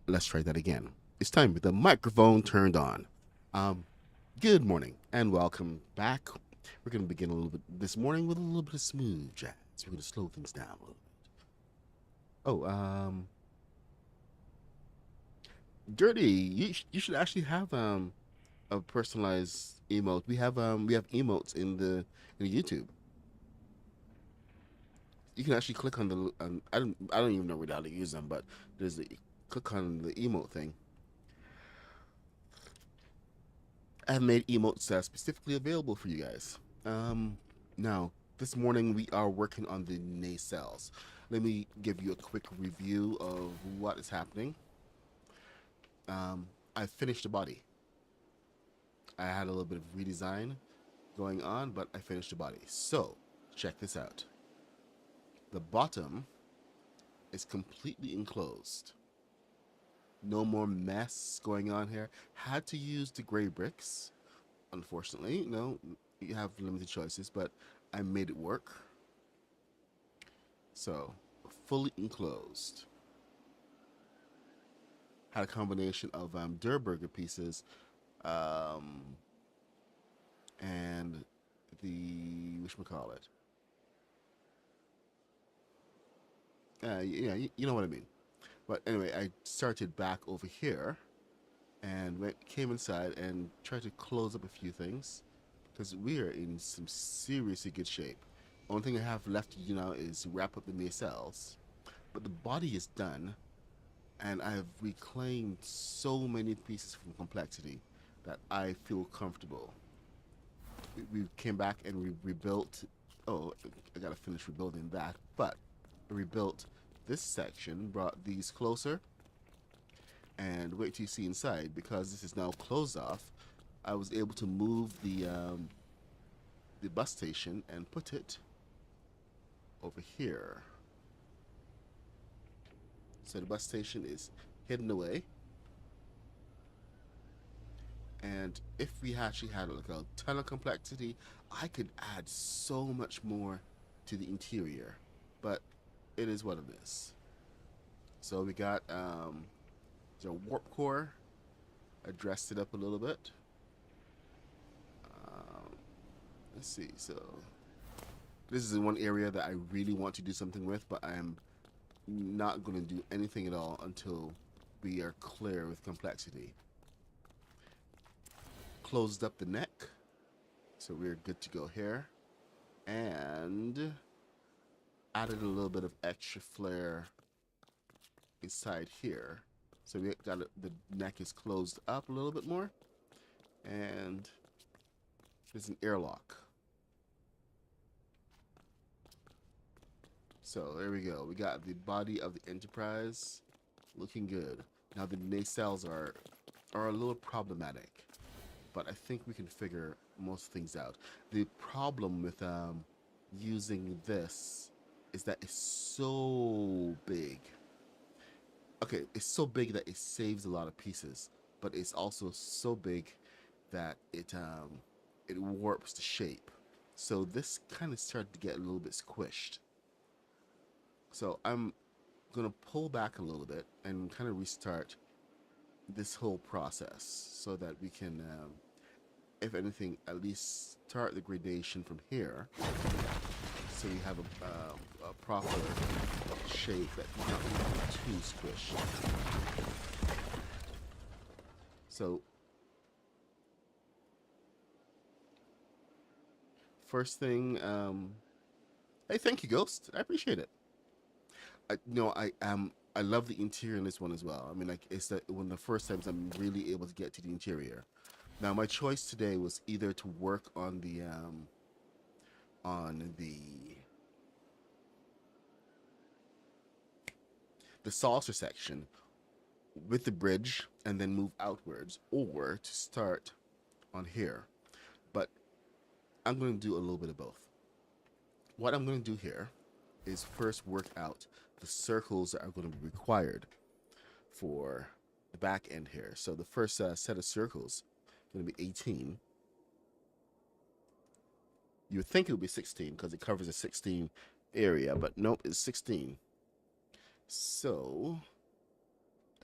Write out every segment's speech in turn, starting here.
Let's try that again. It's time with the microphone turned on. Um, Good morning and welcome back. We're going to begin a little bit this morning with a little bit of smooth jazz. We're going to slow things down a little bit. Oh, Dirty, you should actually have a personalized emote. We have emotes in the YouTube. You can actually click on the I don't even know how to use them, but there's a click on the emote thing. I have made emotes specifically available for you guys. Now, this morning we are working on the nacelles. Let me give you a quick review of what is happening. I finished the body. I had a little bit of redesign going on, but I finished the body. So, check this out. The bottom is completely enclosed. No more mess going on here. Had to use the gray bricks. Unfortunately, you have limited choices, but I made it work. So, fully enclosed. Had a combination of Durburger pieces um, and the whatchamacallit. Yeah, you know what I mean. But anyway, I started back over here and came inside and tried to close up a few things because we are in some seriously good shape. Only thing I have left to do now is wrap up the nacelles, but the body is done, and I have reclaimed so many pieces from complexity that I feel comfortable. We came back and we rebuilt. Oh, I gotta finish rebuilding that, but I rebuilt this section, brought these closer, and wait till you see inside because this is now closed off. I was able to move the bus station and put it over here. So the bus station is hidden away. And if we actually had like a ton of complexity, I could add so much more to the interior. But it is what it is. So we got the warp core. I dressed it up a little bit. Um, let's see. So this is one area that I really want to do something with, but I'm not going to do anything at all until we are clear with complexity. Closed up the neck, so we're good to go here, and added a little bit of extra flair inside here. So we got the neck is closed up a little bit more, and there's an airlock. So there we go. We got the body of the Enterprise looking good. Now the nacelles are a little problematic, but I think we can figure most things out. The problem with using this is that it's so big. Okay, it's so big that it saves a lot of pieces, but it's also so big that it warps the shape. So this kind of started to get a little bit squished. So I'm gonna pull back a little bit and kind of restart this whole process so that we can, if anything, at least start the gradation from here, so you have a proper shape that's not too squished. So first thing, hey, thank you, Ghost. I appreciate it. I love the interior in this one as well. I mean, like it's one of the first times I'm really able to get to the interior. Now, my choice today was either to work on the saucer section with the bridge and then move outwards, or to start on here. But I'm going to do a little bit of both. What I'm going to do here is first work out the circles that are going to be required for the back end here. So the first set of circles is going to be 18. You would think it would be 16 because it covers a 16 area, but nope, it's 16. So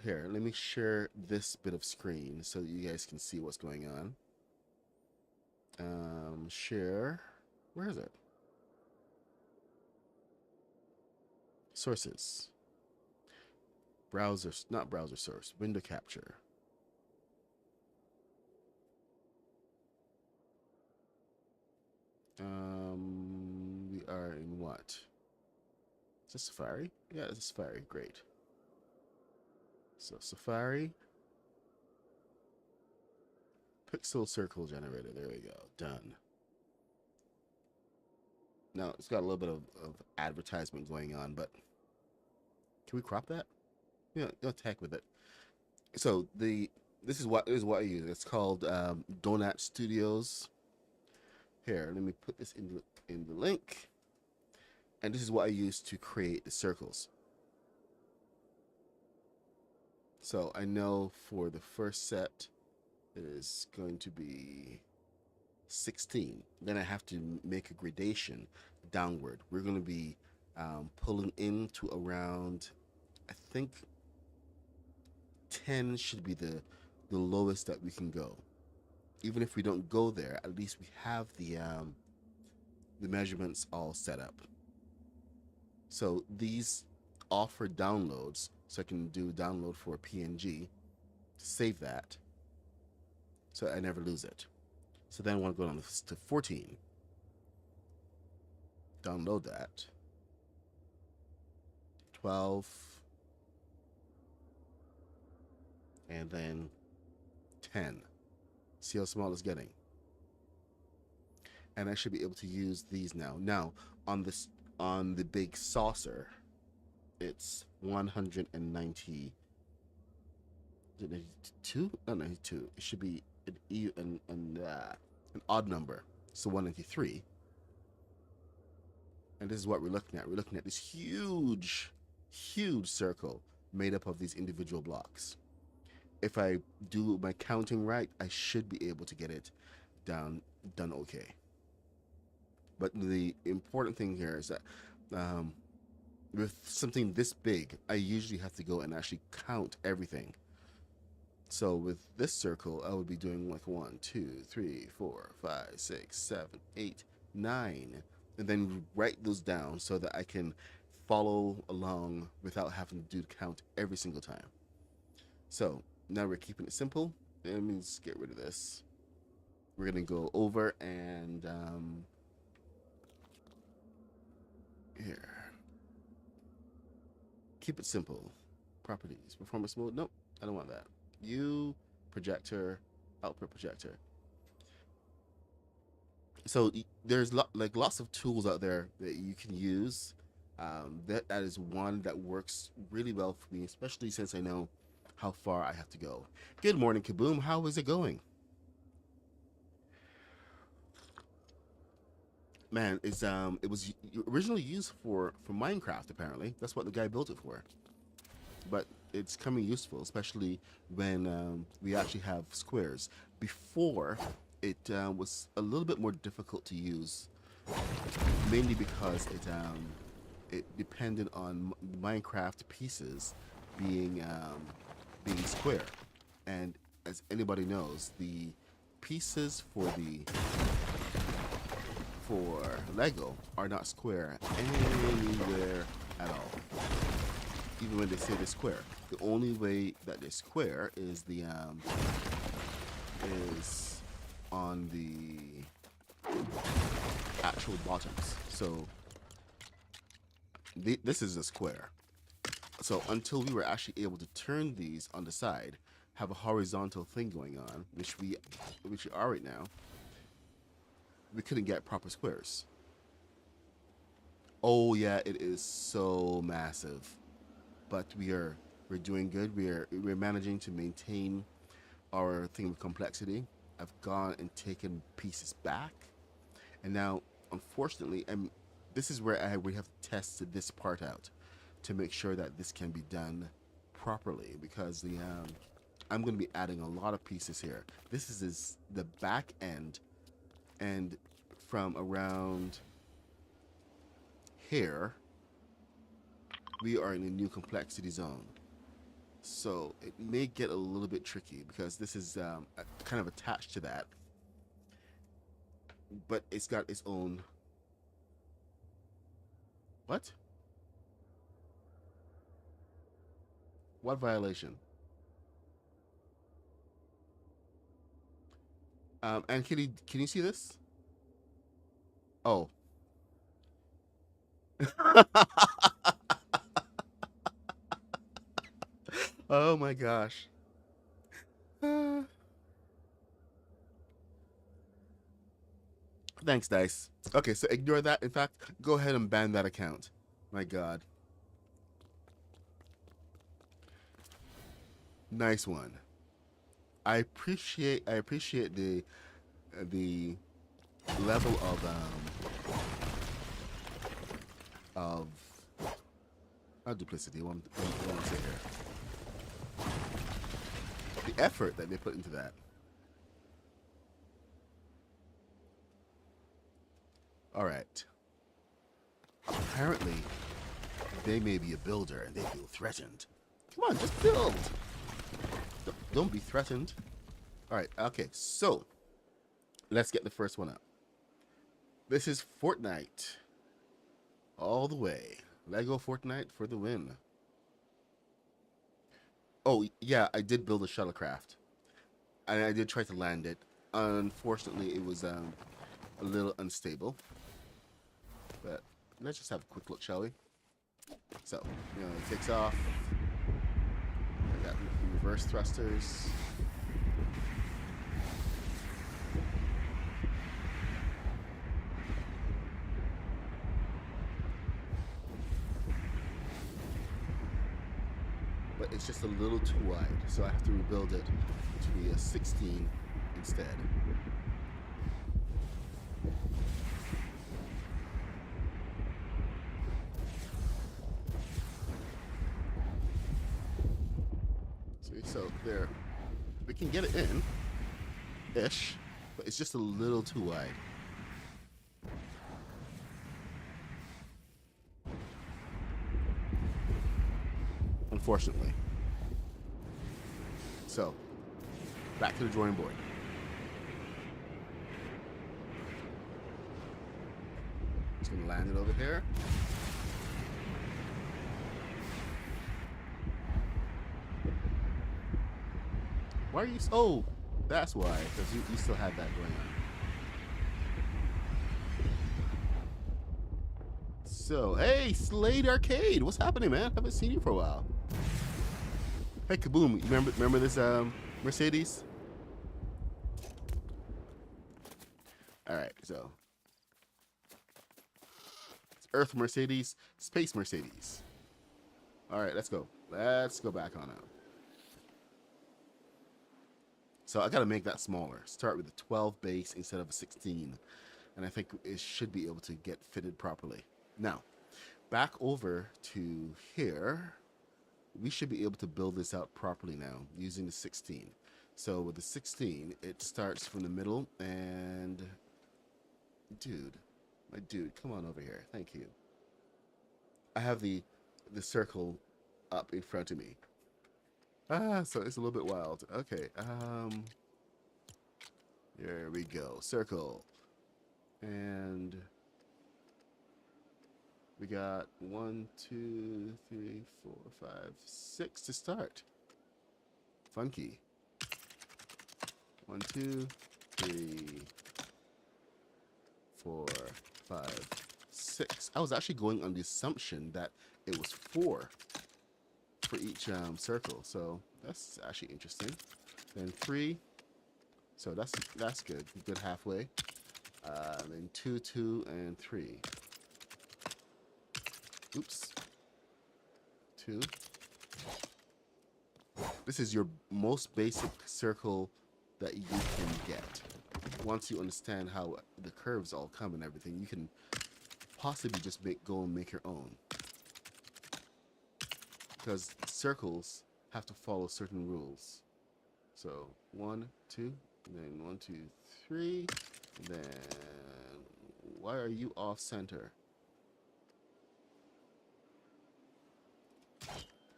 Here, let me share this bit of screen so that you guys can see what's going on. Share. Where is it? Sources. Browser, not browser source, window capture. We are in what? Is this Safari? Yeah, it's Safari. Great. So Safari, pixel circle generator. There we go. Done. Now it's got a little bit of advertisement going on, but can we crop that? Yeah, no tech with it. So this is what I use. It's called Donut Studios. Here, let me put this in the link, and this is what I use to create the circles. So I know for the first set it is going to be 16. Then I have to make a gradation downward. We're going to be pulling into around, I think 10 should be the lowest that we can go. Even if we don't go there, at least we have the measurements all set up. So these offer downloads, so I can do download for a PNG, save that, so I never lose it. So then I want to go down to 14, download that, 12, and then 10. See how small it's getting. And I should be able to use these now. Now, on the big saucer, it's 190. Is it 92? Not 92. It should be an odd number. So 193. And this is what we're looking at. We're looking at this huge, huge circle made up of these individual blocks. If I do my counting right, I should be able to get it done okay. But the important thing here is that with something this big, I usually have to go and actually count everything. So with this circle, I would be doing like 1, 2, 3, 4, 5, 6, 7, 8, 9, and then write those down so that I can follow along without having to count every single time. So now we're keeping it simple. Let me just get rid of this. We're gonna go over and here. Keep it simple. Properties, performance mode. Nope, I don't want that. Projector, output projector. So there's like lots of tools out there that you can use. That is one that works really well for me, especially since I know how far I have to go. Good morning, Kaboom. How is it going? Man, it was originally used for Minecraft. Apparently, that's what the guy built it for. But it's coming useful, especially when we actually have squares. Before, it was a little bit more difficult to use, mainly because it depended on Minecraft pieces being square, and as anybody knows, the pieces for Lego are not square anywhere at all. Even when they say they're square, the only way that they're square is is on the actual bottoms. So this is a square. So until we were actually able to turn these on the side, have a horizontal thing going on, which we are right now, we couldn't get proper squares. Oh yeah, it is so massive, but we're doing good. We're managing to maintain our thing of complexity. I've gone and taken pieces back, and now, unfortunately, this is where we have tested this part out to make sure that this can be done properly, because I'm going to be adding a lot of pieces here. This is the back end, and from around here, we are in a new complexity zone. So it may get a little bit tricky because this is kind of attached to that, but it's got its own. What? What violation? And can you see this? Oh. Oh my gosh. Uh, Thanks, Dice. Okay, so ignore that. In fact, go ahead and ban that account. My God. Nice one. I appreciate the level of not duplicity. What I'm saying here. The effort that they put into that. All right. Apparently, they may be a builder and they feel threatened. Come on, just build. Don't be threatened. All right. Okay. So let's get the first one up. This is Fortnite. All the way. LEGO Fortnite for the win. Oh, yeah, I did build a shuttlecraft. And I did try to land it. Unfortunately, it was a little unstable. But let's just have a quick look, shall we? So, it takes off. I got reverse thrusters. But it's just a little too wide, so I have to rebuild it to be a 16 instead. See, so there, we can get it in, ish, but it's just a little too wide. Unfortunately. So, back to the drawing board. Just gonna land it over here. Why are you? Oh, that's why. Because you still had that going on. So, hey, Slade Arcade, what's happening, man? Haven't seen you for a while. Hey, Kaboom, you remember this Mercedes? All right, so it's Earth Mercedes, Space Mercedes. All right, let's go. Let's go back on out. So I gotta make that smaller. Start with a 12 base instead of a 16, and I think it should be able to get fitted properly. Now, back over to here. We should be able to build this out properly now using the 16. So with the 16, it starts from the middle and my dude, come on over here. Thank you. I have the circle up in front of me. So it's a little bit wild. Okay. There we go. Circle. And we got 1, 2, 3, 4, 5, 6 to start. Funky. 1, 2, 3, 4, 5, 6. I was actually going on the assumption that it was 4 for each circle, so that's actually interesting. Then 3, so that's good. Good halfway. Then 2, 2, and 3. Oops. 2. This is your most basic circle that you can get. Once you understand how the curves all come and everything, you can possibly just go and make your own. Because circles have to follow certain rules. So 1, 2, and then 1, 2, 3, and then why are you off center?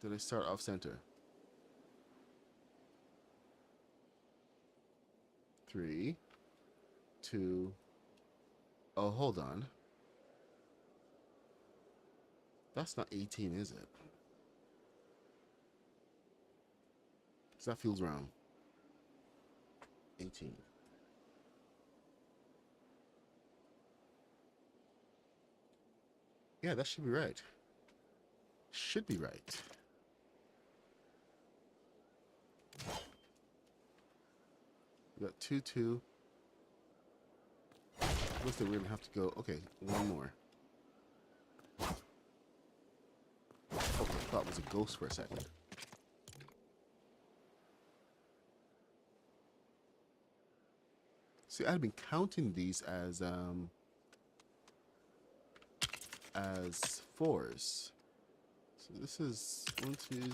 Did I start off center? 3, 2. Oh, hold on. That's not 18, is it? Because that feels wrong. 18. Yeah, that should be right. Should be right. We got 2, 2. Looks like we're gonna have to go. Okay, one more. Okay, I thought it was a ghost for a second. See, I've been counting these as 4s. So this is 1, 2,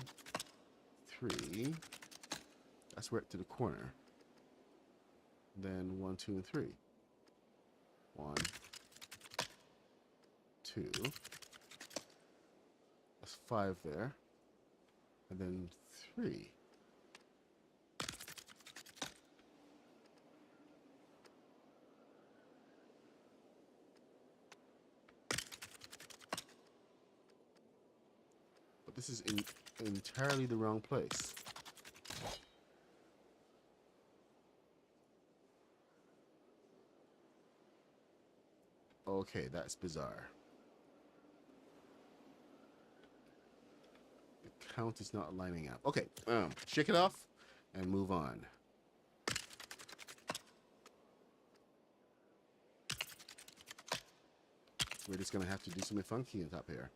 3. That's right to the corner. Then 1, 2, and 3. 1, 2. That's 5 there. And then 3. But this is in entirely the wrong place. Okay, that's bizarre. The count is not lining up. Okay, shake it off and move on. We're just gonna have to do something funky on top here.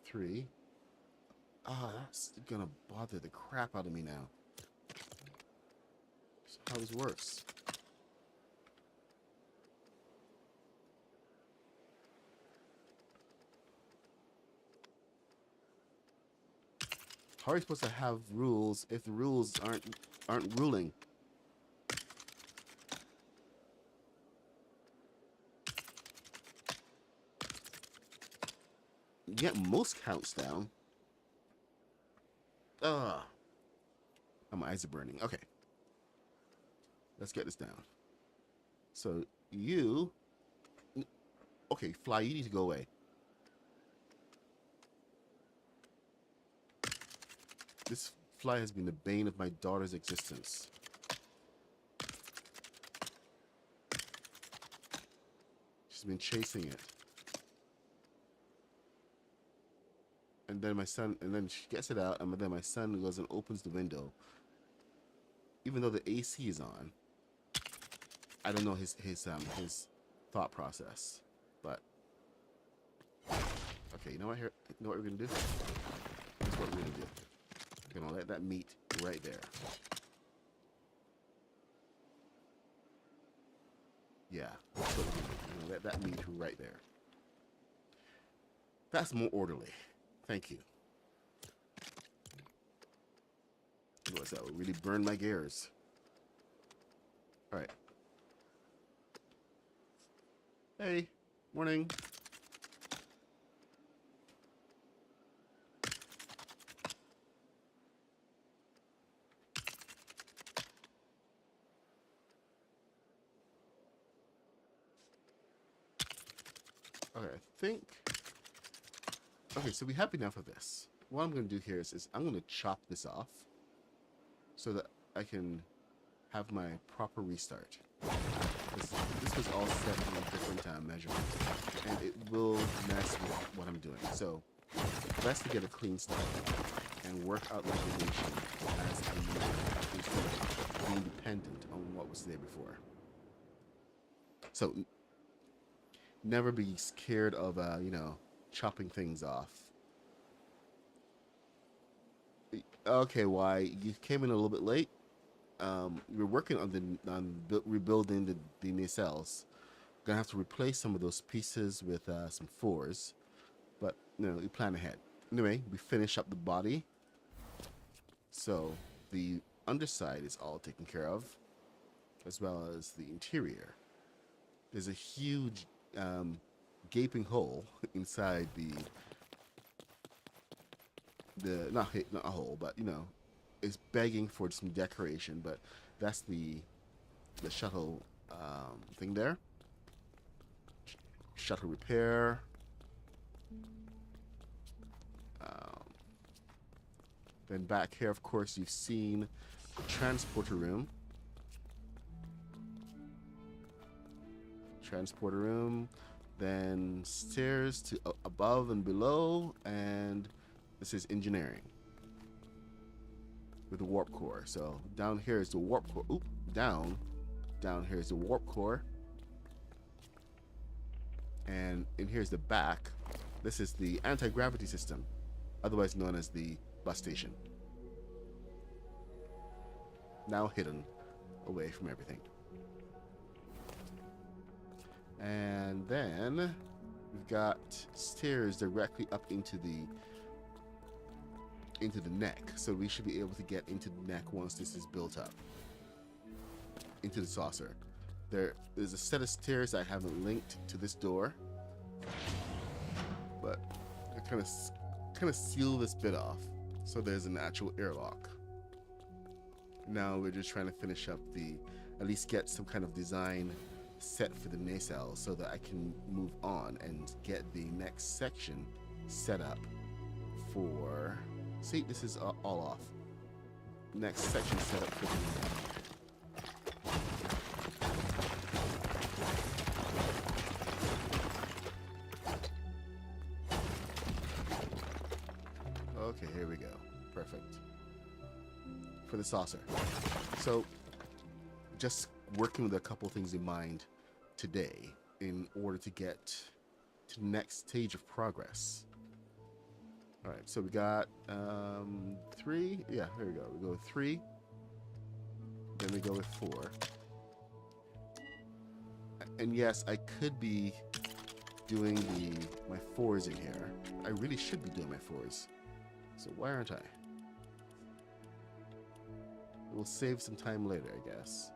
3. Ah, that's gonna bother the crap out of me now. So how this works? How are you supposed to have rules if the rules aren't ruling? You get most counts down. Ah, my eyes are burning. Okay, let's get this down. So you, okay, Fly, you need to go away. This Fly has been the bane of my daughter's existence. She's been chasing it. And then my son, and then she gets it out, and then my son goes and opens the window. Even though the AC is on, I don't know his thought process. But okay, you know what? Here, you know what we're gonna do? Here's what we're gonna do. We're gonna let that meet right there. Yeah, that's what we're gonna do. We're gonna let that meet right there. That's more orderly. Thank you. What's that? Will really burn my gears. All right. Hey, morning. Okay, I think. Okay, so we have enough of this. What I'm going to do here is I'm going to chop this off so that I can have my proper restart. This was all set in a different measurement, and it will mess with what I'm doing. So, best to get a clean start and work out like a nation as a unit instead of being dependent on what was there before. So, never be scared of, chopping things off. Okay, why? You came in a little bit late. We're working on rebuilding the nacelles. Gonna have to replace some of those pieces with some 4s, but we plan ahead. Anyway, we finish up the body, so the underside is all taken care of, as well as the interior. There's a huge gaping hole inside the not a hole, but is begging for some decoration, but that's the shuttle thing there. Shuttle repair. Um, then back here, of course, you've seen the transporter room. Transporter room. Then stairs to above and below, and this is engineering with the warp core. So down here is the warp core. Oop, down here is the warp core, and in here's the back. This is the anti-gravity system, otherwise known as the bus station. Now hidden away from everything. And then we've got stairs directly up into the neck, so we should be able to get into the neck once this is built up into the saucer. There's a set of stairs I haven't linked to this door, but I kind of seal this bit off so there's an actual airlock. Now we're just trying to finish up at least get some kind of design set for the nacelle so that I can move on and get the next section set up for. See, this is all off. Next section set up for the. Okay, here we go. Perfect. For the saucer. So, just working with a couple things in mind today in order to get to the next stage of progress. All right, so we got 3. Yeah, here we go. We go with 3. Then we go with 4. And yes, I could be doing my 4s in here. I really should be doing my 4s. So why aren't I? We'll save some time later, I guess.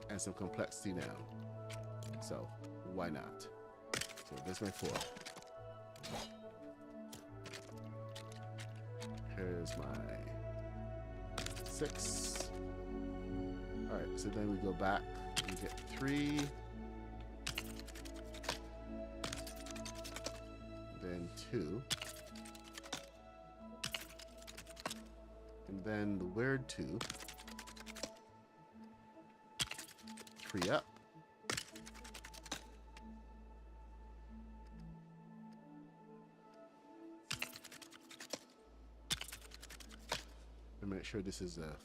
And some complexity now. So, why not? So, there's my 4. Here's my 6. Alright, so then we go back. We get 3. Then 2. And then the weird 2. 3 up. And make sure this is a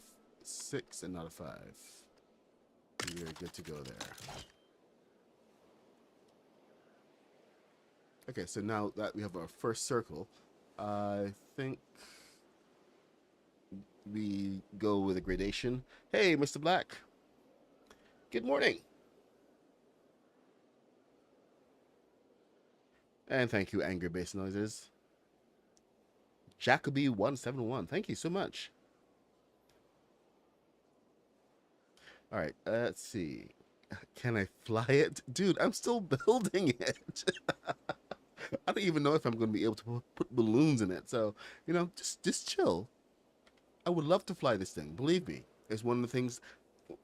6 and not a 5. We're good to go there. Okay, so now that we have our first circle, I think we go with a gradation. Hey, Mr. Black. Good morning. And thank you, Angry Bass Noises. Jacoby171, thank you so much. All right, let's see. Can I fly it? Dude, I'm still building it. I don't even know if I'm going to be able to put balloons in it. So, you know, just chill. I would love to fly this thing. Believe me. It's one of the things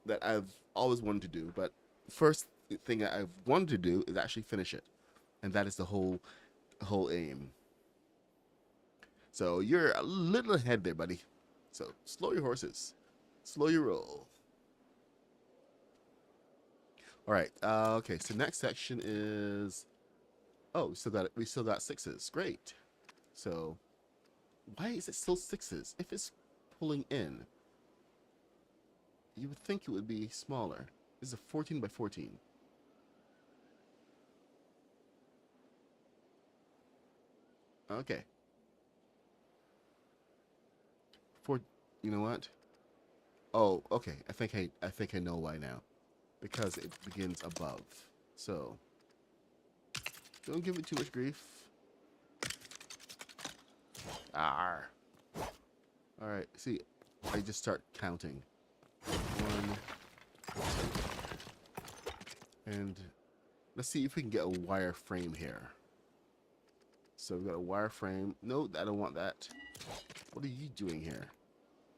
that I've always wanted to do. But first thing that I've wanted to do is actually finish it. And that is the whole aim. So you're a little ahead there, buddy. So slow your horses. Slow your roll. All right. Okay. So next section is. Oh, we still got 6s. Great. So why is it still 6s? If it's pulling in, you would think it would be smaller. This is a 14 by 14. Okay. You know what? Oh, okay. I think I know why now. Because it begins above. So don't give it too much grief. Arr. All right. See, I just start counting. 1, 2. And let's see if we can get a wire frame here. So we've got a wireframe. No, I don't want that. What are you doing here?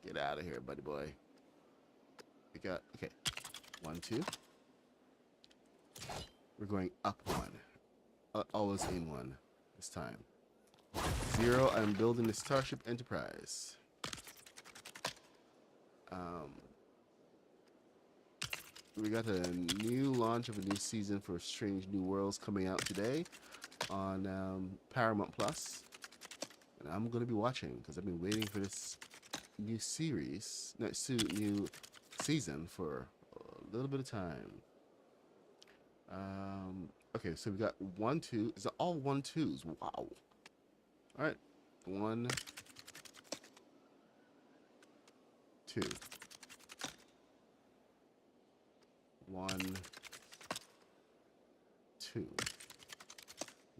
Get out of here, buddy boy. We got, okay. 1, 2. We're going up 1. Always in 1 this time. 0, I'm building the Starship Enterprise. We got a new launch of a new season for Strange New Worlds coming out today on Paramount Plus. And I'm going to be watching because I've been waiting for this new series, new season for a little bit of time. Okay, so we got 1, 2. Is it all 1, 2s? Wow. All right. 1, 2. 1, 2.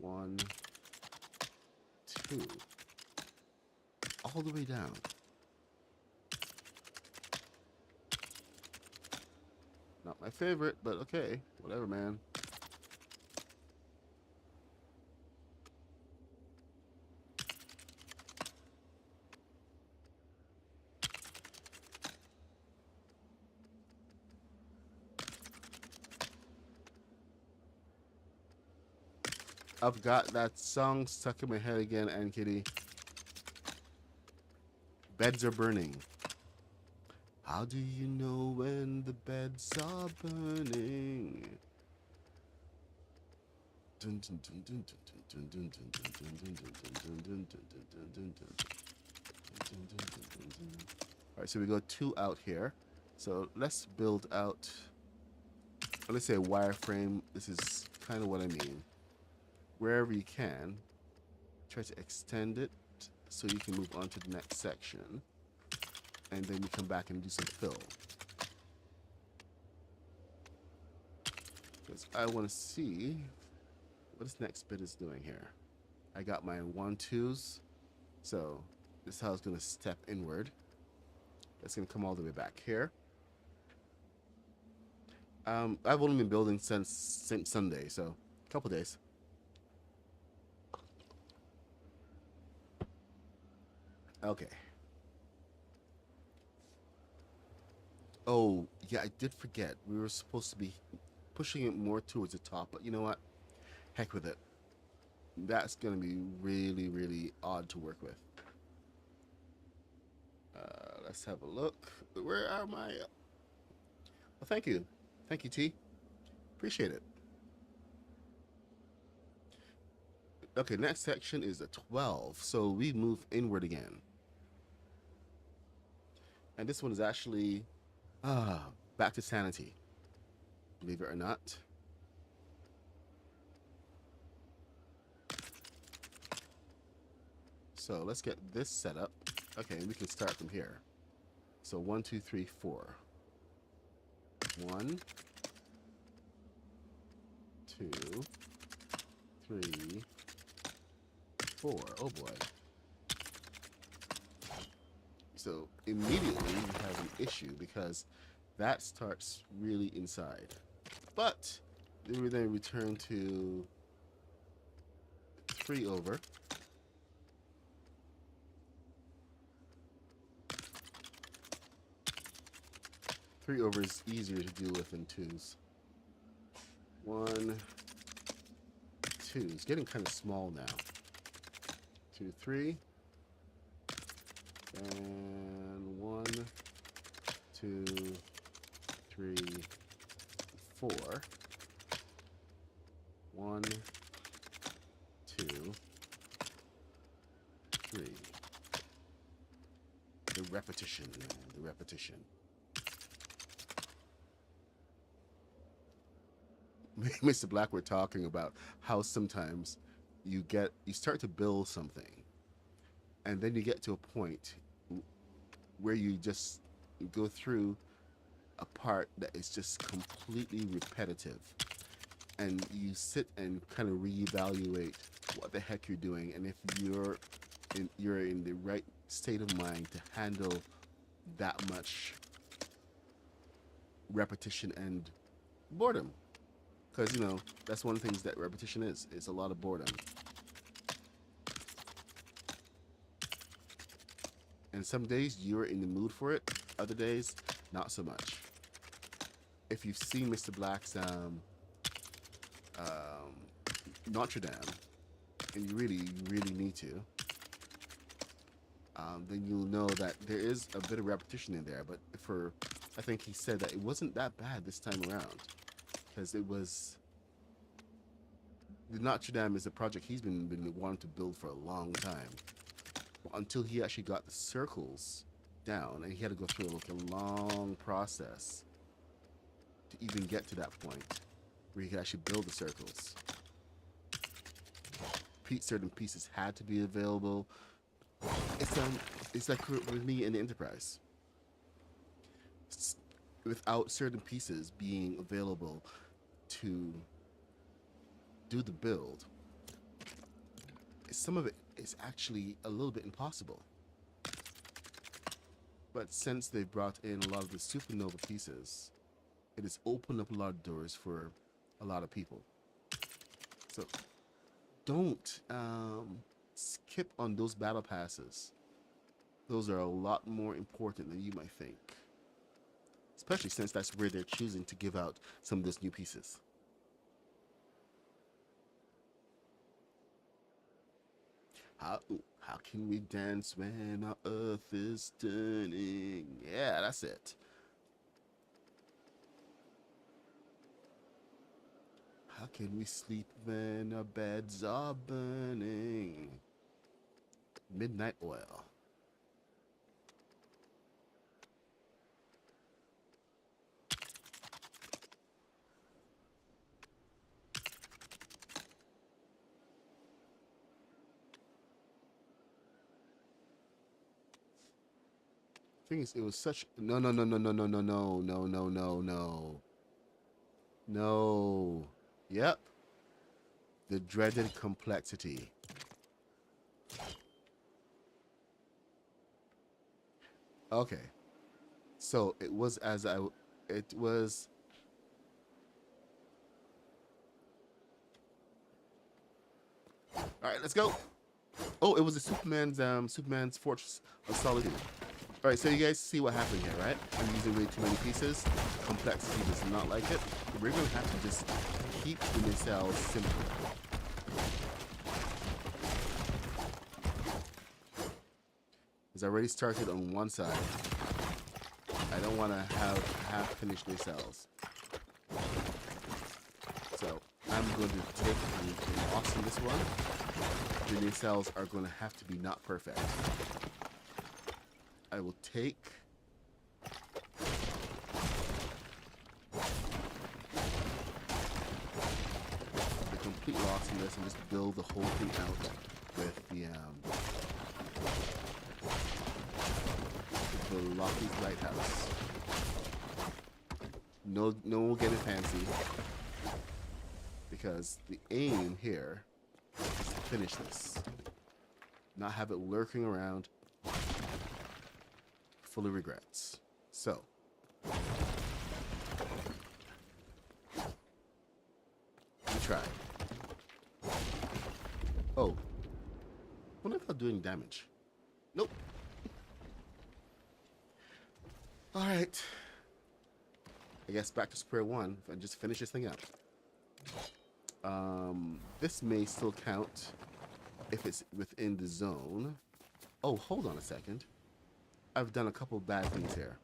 1, 2. All the way down. Not my favorite, but okay. Whatever, man. I've got that song stuck in my head again, Ann Kitty. Beds are burning. How do you know when the beds are burning? Alright, so we go 2 out here. So let's build out, let's say a wireframe. This is kind of what I mean. Wherever you can, try to extend it so you can move on to the next section. And then you come back and do some fill. Because I want to see what this next bit is doing here. I got my 1, 2s. So this is how it's going to step inward. It's going to come all the way back here. I've only been building since Sunday, so a couple days. Okay. Oh, yeah, I did forget. We were supposed to be pushing it more towards the top, but you know what? Heck with it. That's going to be really, really odd to work with. Let's have a look. Where are my... Well, thank you. Thank you, T. Appreciate it. Okay, next section is a 12, so we move inward again. And this one is actually... back to sanity. Believe it or not. So let's get this set up. Okay, we can start from here. So 1, 2, 3, 4. 1, 2, 3, 4. Oh boy. So immediately we have an issue because that starts really inside. But then we return to 3 over. Three over is easier to deal with than 2s. 1, 2. It's getting kind of small now. 2, 3. And 1, 2, 3, 4. 1, 2, 3. The repetition, man. The repetition. Mr. Black, we're talking about how sometimes you start to build something, and then you get to a point where you just go through a part that is just completely repetitive, and you sit and kind of reevaluate what the heck you're doing, and if you're in the right state of mind to handle that much repetition and boredom. Because, you know, that's one of the things that repetition is. It's a lot of boredom. And some days you're in the mood for it, other days, not so much. If you've seen Mr. Black's Notre Dame, and you really need to, then you'll know that there is a bit of repetition in there. But I think he said that it wasn't that bad this time around, because the Notre Dame is a project he's been wanting to build for a long time, until he actually got the circles down, and he had to go through like a long process to even get to that point where he could actually build the circles. Certain pieces had to be available. It's like with me in the Enterprise. Without certain pieces being available to do the build, some of it is actually a little bit impossible. But since they've brought in a lot of the supernova pieces, it has opened up a lot of doors for a lot of people. So don't skip on those battle passes. Those are a lot more important than you might think. Especially since that's where they're choosing to give out some of those new pieces. How can we dance when our earth is turning? Yeah, that's it. How can we sleep when our beds are burning? Midnight oil. Thing is, it was such no. Yep. The dreaded complexity. Okay. So it was it was. All right, let's go. Oh, it was a Superman's Fortress of Solitude. All right, so you guys see what happened here, right? I'm using way too many pieces. Complexity does not like it. We're going to have to just keep the nacelles simple. It's already started on one side. I don't want to have half-finished nacelles. So I'm going to take and loss in this one. The nacelles are going to have to be not perfect. I will take the complete loss in this and just build the whole thing out with the Lockheed Lighthouse. No one getting fancy, because the aim here is to finish this, not have it lurking around full of regrets. So we try. Oh, what about doing damage? Nope. All right. I guess back to square one and just finish this thing up. This may still count if it's within the zone. Oh, hold on a second. I've done a couple bad things here.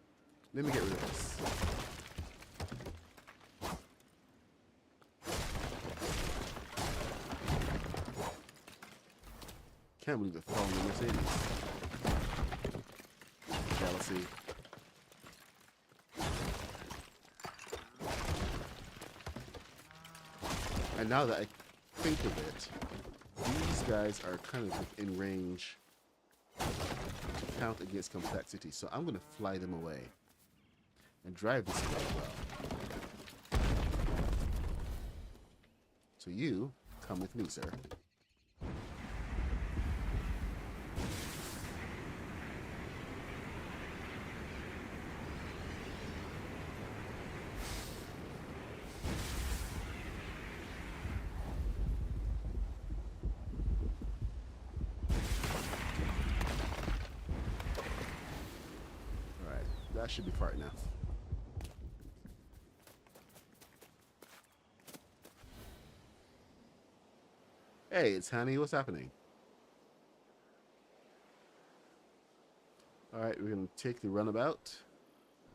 Let me get rid of this. Can't believe it fell in the Mercedes. Jealousy. And now that I think of it, these guys are kind of in range to count against complexity. So I'm going to fly them away and drive this way well. So you come with me, sir. should be far enough. Hey, it's Honey. What's happening? All right, we're going to take the runabout.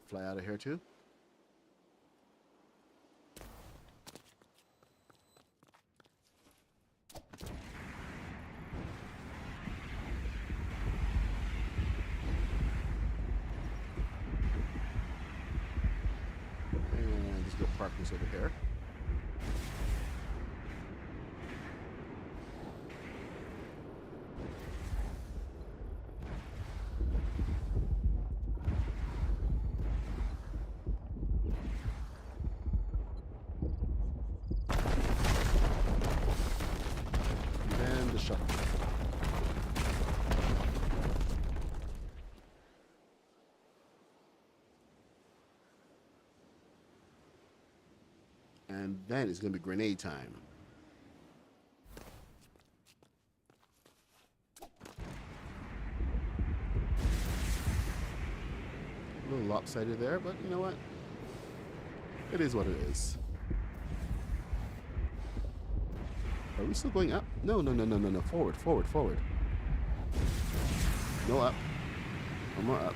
Fly out of here, too. And just go park this over here. And the shuttle. And then it's going to be grenade time. A little lopsided there, but you know what? It is what it is. Are we still going up? No, no, no, no, no, no. Forward, forward, forward. No up. One more up.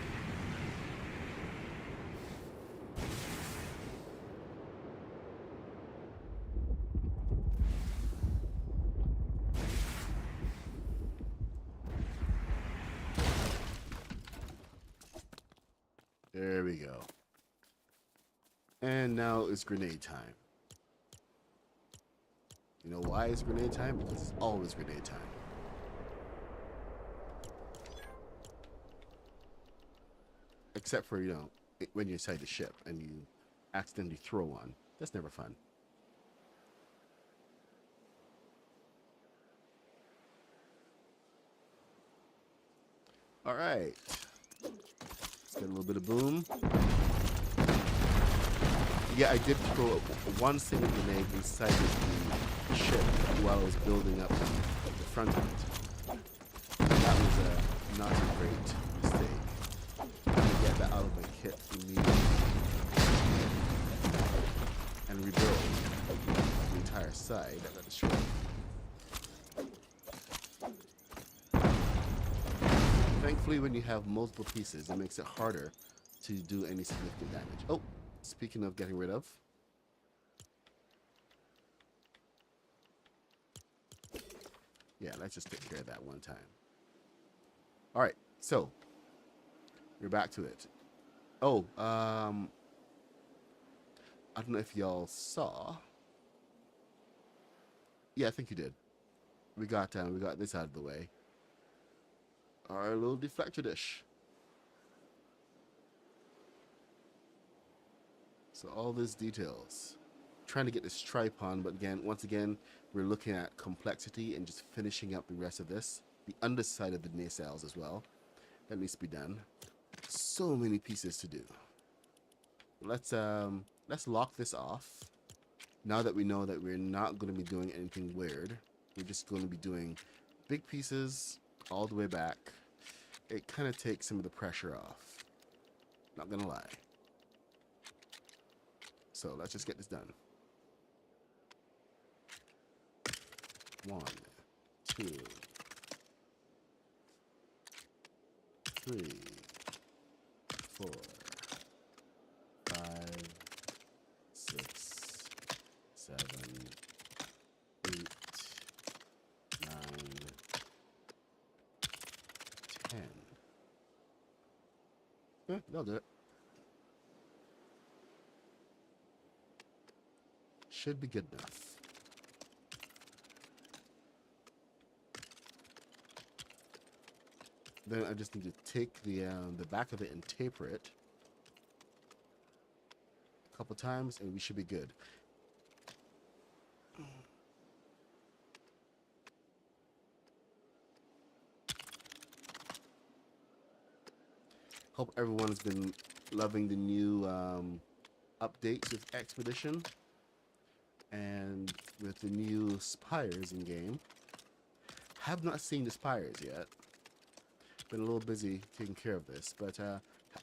There we go. And now it's grenade time. You know why it's grenade time? Because it's always grenade time. Except for, you know, when you're inside the ship and you accidentally throw one. That's never fun. All right. Let's get a little bit of boom. Yeah, I did throw one single grenade inside the ship while I was building up the front of it. That was not a great mistake. I'm going to get that out of my kit immediately and rebuild the entire side of the ship. Thankfully, when you have multiple pieces, it makes it harder to do any significant damage. Oh, speaking of getting rid of. Yeah, let's just take care of that one time. All right, so we're back to it. Oh, I don't know if y'all saw. Yeah, I think you did. We got this out of the way. Our little deflector dish. So all these details. Trying to get this stripe on, but once again, we're looking at complexity and just finishing up the rest of this. The underside of the nacelles as well. That needs to be done. So many pieces to do. Let's lock this off. Now that we know that we're not going to be doing anything weird, we're just going to be doing big pieces all the way back. It kind of takes some of the pressure off. Not gonna lie. So let's just get this done. 1, 2, 3, 4, 5, 6, 7, 8, 9, 10. Yeah, they'll do it. Should be good enough. Then I just need to take the back of it and taper it a couple times, and we should be good. Hope everyone's been loving the new updates with Expedition and with the new spires in game. Have not seen the spires yet. Been a little busy taking care of this, but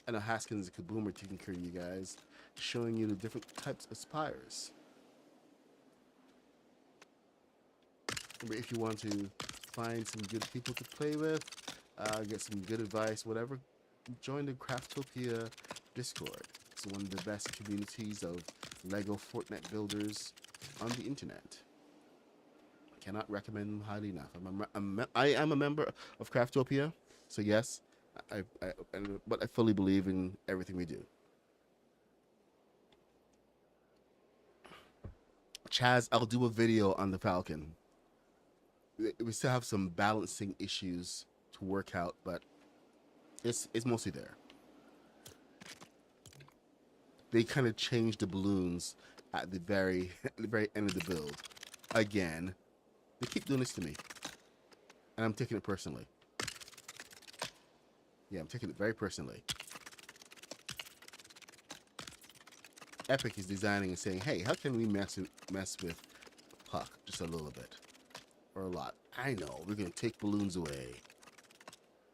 I know Haskins and Kaboom are taking care of you guys, showing you the different types of spires. Remember, if you want to find some good people to play with, get some good advice, whatever, join the Craftopia Discord. It's one of the best communities of LEGO Fortnite builders on the internet. Cannot recommend them highly enough. I am a member of Craftopia, so yes, but I fully believe in everything we do. Chaz, I'll do a video on the Falcon. We still have some balancing issues to work out, but it's mostly there. They kind of changed the balloons at the very end of the build. Again, they keep doing this to me, and I'm taking it personally. Yeah, I'm taking it very personally. Epic is designing and saying, "Hey, how can we mess with Puck just a little bit or a lot?" I know we're gonna take balloons away,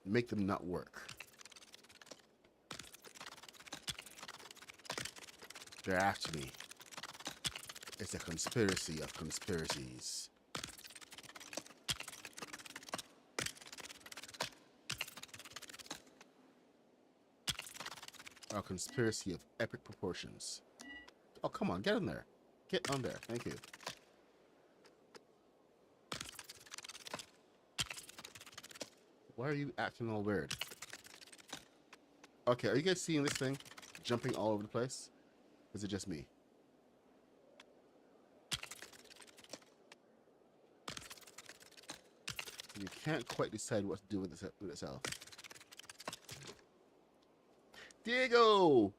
make them not work. They're after me. It's a conspiracy of conspiracies. A conspiracy of epic proportions. Oh, come on, get in there. Get on there. Thank you. Why are you acting all weird? Okay, are you guys seeing this thing jumping all over the place? Or is it just me? You can't quite decide what to do with itself. Diego!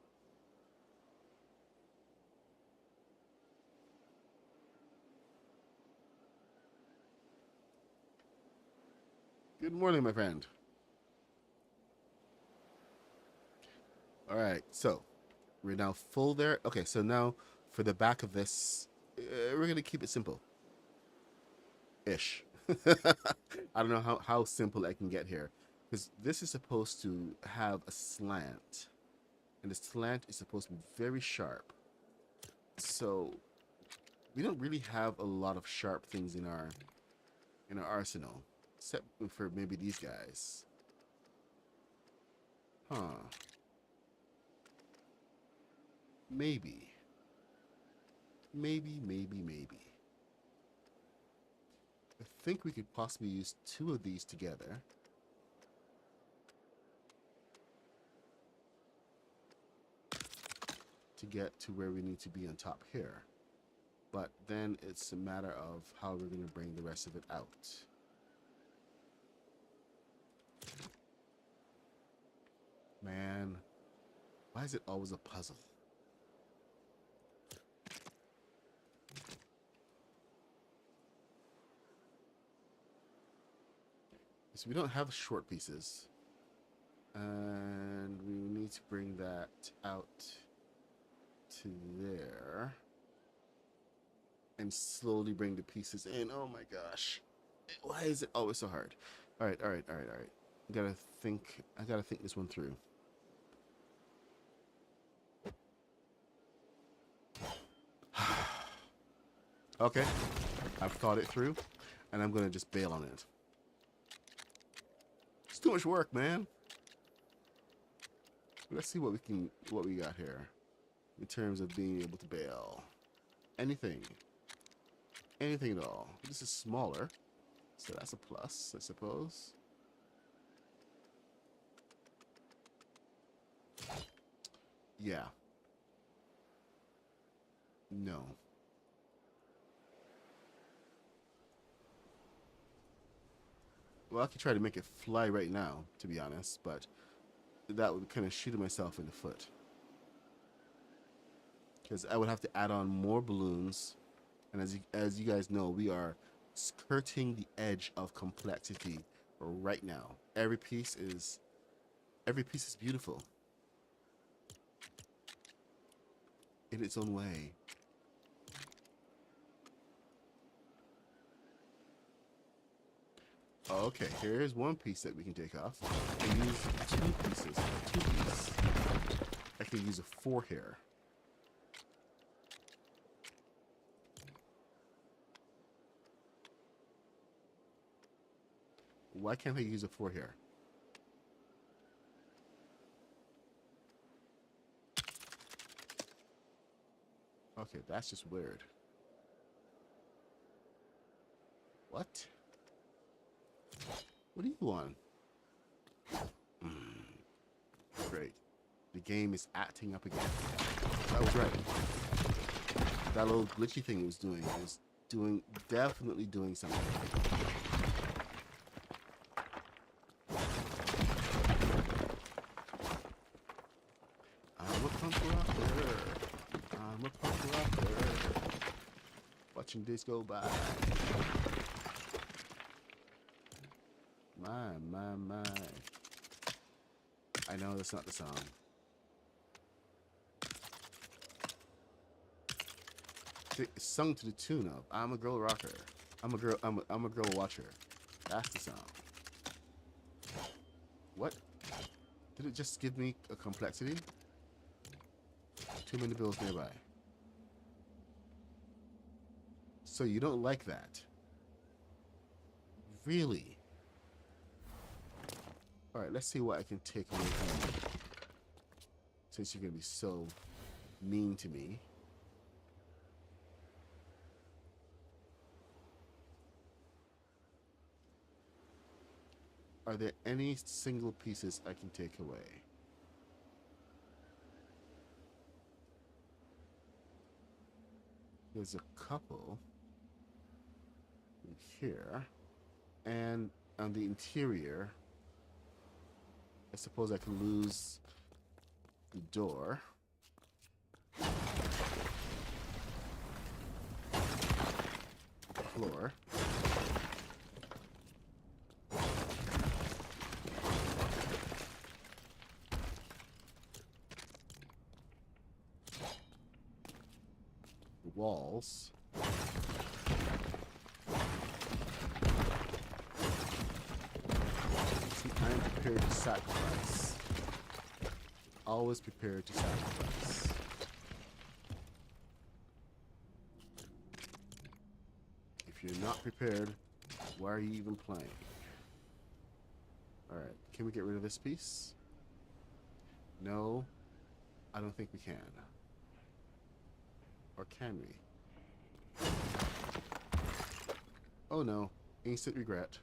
Good morning, my friend. All right, so we're now full there. Okay, so now for the back of this, we're going to keep it simple. Ish. I don't know how simple I can get here. Because this is supposed to have a slant. And the slant is supposed to be very sharp. So we don't really have a lot of sharp things in our arsenal. Except for maybe these guys. Huh. Maybe. Maybe. I think we could possibly use 2 of these together. To get to where we need to be on top here. But then it's a matter of how we're going to bring the rest of it out. Man, why is it always a puzzle? So we don't have short pieces. And we need to bring that out to there. And slowly bring the pieces in. Oh my gosh. Why is it always so hard? Alright. I gotta think this one through. Okay. I've thought it through. And I'm gonna just bail on it. It's too much work, man. Let's see what we got here. In terms of being able to bail. Anything at all. This is smaller, so that's a plus, I suppose. Yeah. No. Well, I could try to make it fly right now, to be honest, but that would kind of shoot myself in the foot. Because I would have to add on more balloons. And as you guys know, we are skirting the edge of complexity right now. Every piece is beautiful in its own way. Okay, here's one piece that we can take off. I can use two pieces. Two pieces. I can use a 4 here. Why can't I use a 4 here? Okay, that's just weird. What? What do you want? Great. The game is acting up again. That was right. That little glitchy thing it was definitely doing something. I'm a punk rocker. I'm a punk rocker. Watching days go by. My. I know that's not the song. It's sung to the tune of "I'm a girl rocker." I'm a girl watcher. That's the song. What? Did it just give me a complexity? Too many bills nearby. So you don't like that? Really? Alright, let's see what I can take away from you. Since you're going to be so mean to me. Are there any single pieces I can take away? There's a couple in here. And on the interior, I suppose I can lose the door. Floor. Walls. See, I am prepared to sacrifice. Always prepared to sacrifice. If you're not prepared, why are you even playing? Alright, can we get rid of this piece? No, I don't think we can. Or can we? Oh no, instant regret.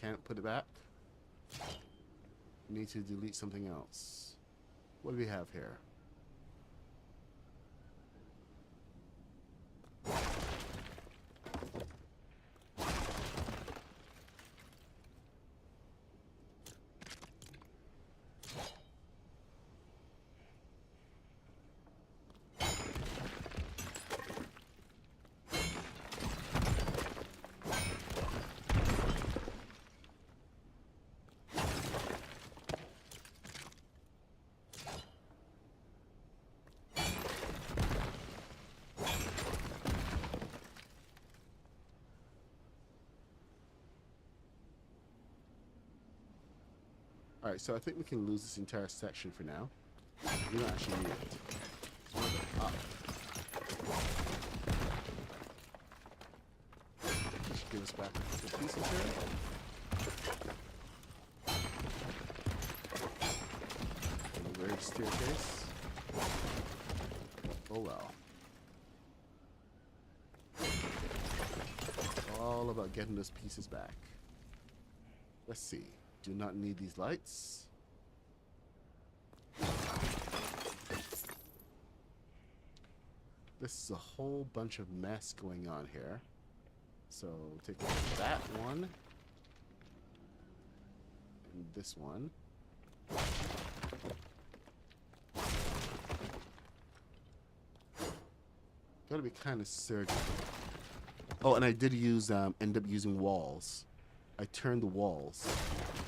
Can't put it back. Need to delete something else. What do we have here? Alright, so I think we can lose this entire section for now. We don't actually need it. So we'll go up. That should give us back a couple pieces here. And a weird staircase. Oh well. It's all about getting those pieces back. Let's see. Do not need these lights. This is a whole bunch of mess going on here. So take that one. And this one. Gotta be kind of surgical. Oh, and I did use end up using walls. I turned the walls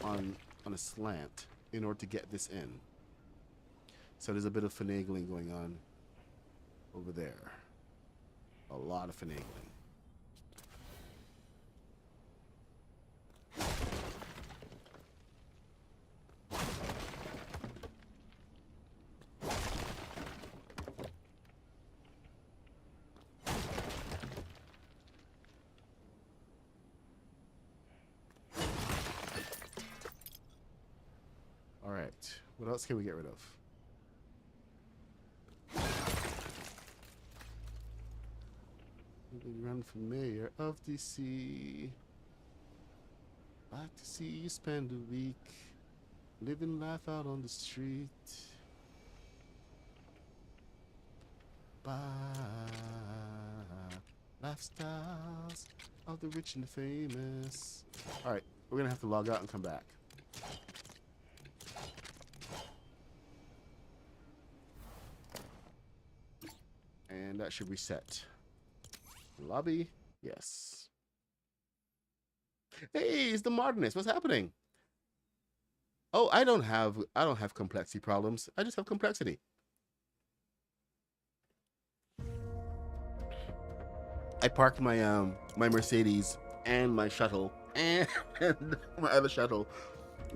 on a slant in order to get this in. So there's a bit of finagling going on over there. A lot of finagling. All right. What else can we get rid of? Run for mayor of DC. Like to see you spend a week living life out on the street. By lifestyles of the rich and the famous. All right, we're gonna have to log out and come back. And that should reset. Lobby, yes. Hey, it's the modernist. What's happening? Oh, I don't have complexity problems. I just have complexity. I parked my my Mercedes and my shuttle and my other shuttle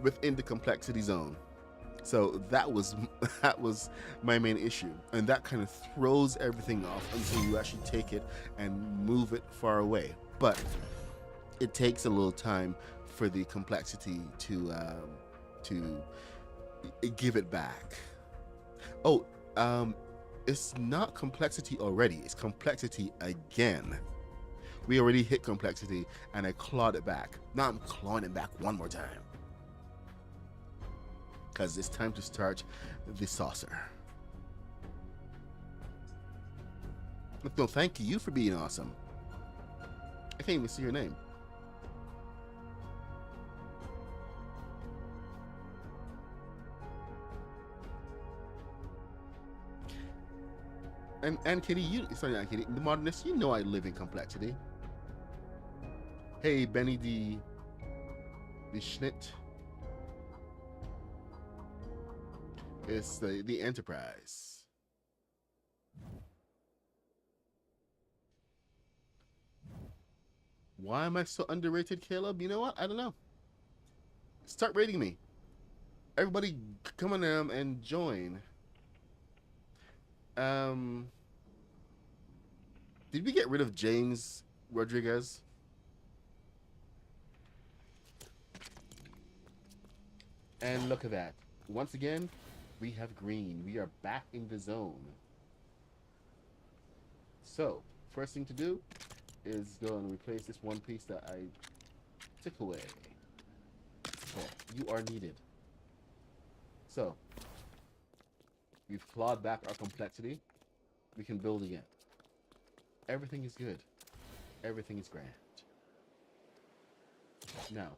within the complexity zone. So that was my main issue, and that kind of throws everything off until you actually take it and move it far away. But it takes a little time for the complexity to give it back. Oh, it's not complexity already. It's complexity again. We already hit complexity, and I clawed it back. Now I'm clawing it back one more time. Because it's time to start the saucer. No, thank you for being awesome. I can't even see your name. And Kitty, sorry, not Kitty, the modernist, you know I live in complexity. Hey, Benny the Schnit. It's the Enterprise. Why am I so underrated, Caleb? You know what? I don't know. Start rating me. Everybody come on and join. Did we get rid of James Rodriguez? And look at that. Once again, we have green. We are back in the zone. So, first thing to do is go and replace this one piece that I took away. Okay, you are needed. So, we've clawed back our complexity. We can build again. Everything is good. Everything is grand. Now,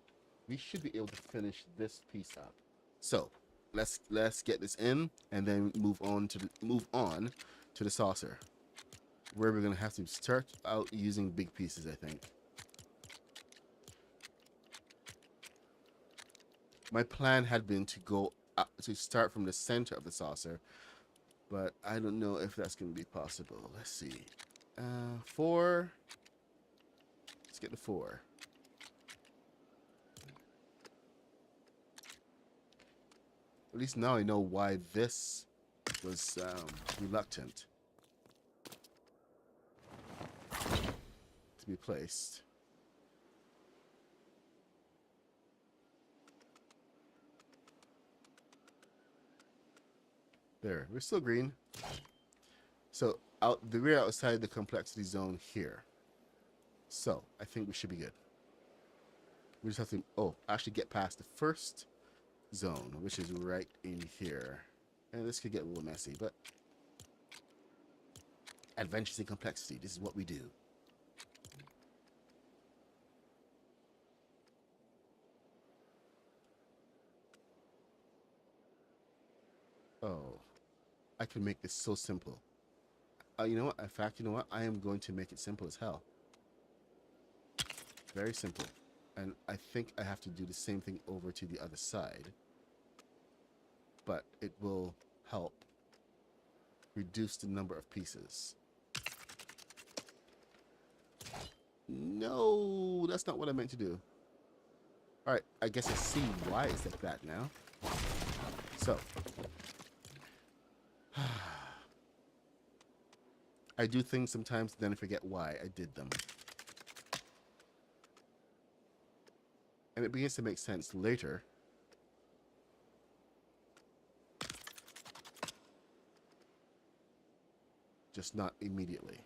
we should be able to finish this piece up. So, let's get this in and then move on to the saucer, where we're gonna have to start out using big pieces, I think. My plan had been to go to start from the center of the saucer, but I don't know if that's gonna be possible. Let's see. 4. Let's get the 4. At least now I know why this was reluctant to be placed. There, we're still green. So we're outside the complexity zone here. So I think we should be good. We just have to actually get past the first zone, which is right in here. And this could get a little messy, but adventures in complexity, this is what we do. Oh, I can make this so simple. You know what? In fact, you know what? I am going to make it simple as hell. Very simple. And I think I have to do the same thing over to the other side. But it will help reduce the number of pieces. No, that's not what I meant to do. Alright, I guess I see why it's like that now. So. I do things sometimes, then I forget why I did them. And it begins to make sense later. Just not immediately.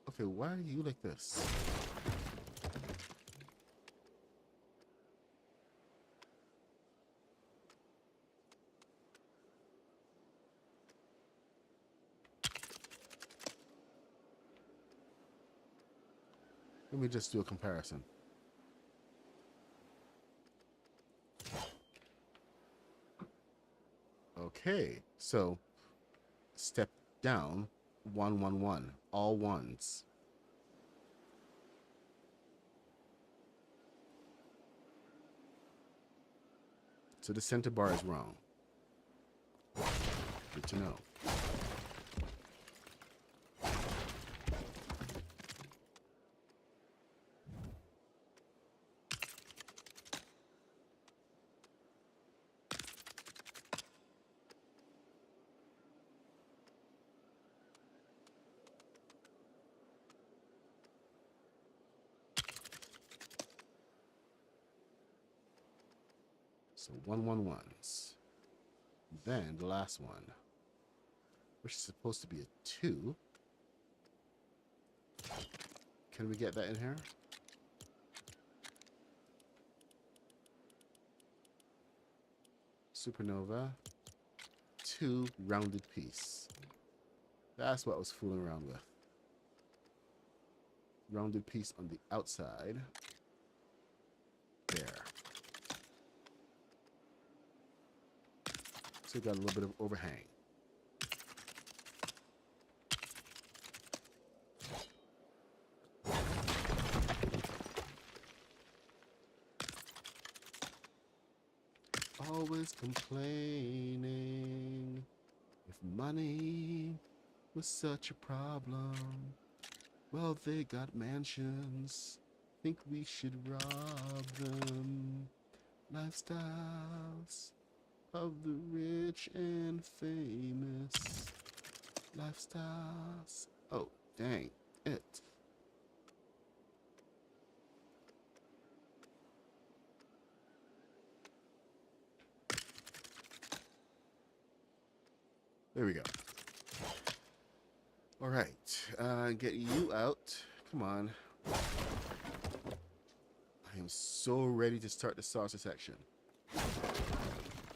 Okay, why are you like this? Let me just do a comparison. Okay, so step down, 111, all ones. So the center bar is wrong. Good to know. So 111s. Then the last one, which is supposed to be a 2. Can we get that in here? Supernova, 2 rounded piece. That's what I was fooling around with. Rounded piece on the outside. There. So we got a little bit of overhang. Always complaining if money was such a problem. Well, they got mansions. Think we should rob them. Lifestyles of the rich and famous. Lifestyles. Oh, dang it. There we go. All right, get you out. Come on. I am so ready to start the saucer section.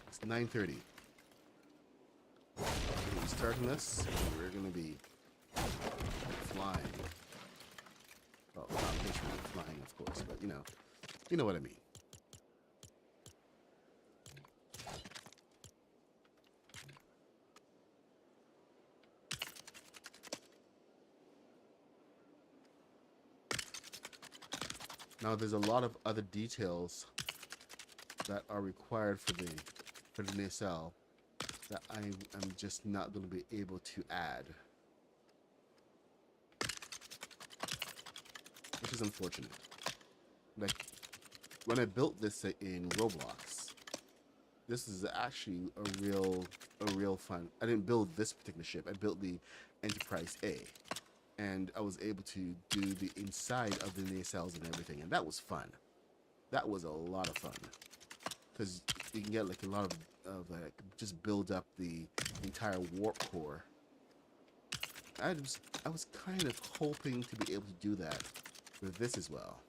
It's 9:30. We're starting this. We're gonna be flying. Well, not literally flying, of course, but you know what I mean. Now, there's a lot of other details that are required for the nacelle that I'm just not going to be able to add, which is unfortunate. Like when I built this in Roblox, this is actually a real fun. I didn't build this particular ship. I built the Enterprise A. And I was able to do the inside of the nacelles and everything, and that was fun. That was a lot of fun because you can get like a lot of like just build up the entire warp core. I was kind of hoping to be able to do that with this as well,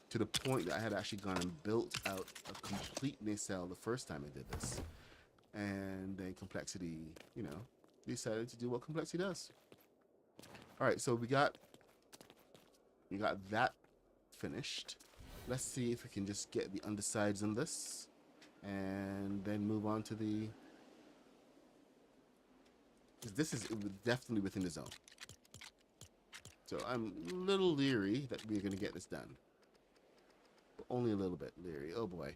to the point that I had actually gone and built out a complete nacelle the first time I did this, and then Complexity, decided to do what Complexity does. All right, so we got that finished. Let's see if we can just get the undersides on this, and then move on to the. This is definitely within the zone. So I'm a little leery that we're gonna get this done, but only a little bit leery. Oh boy,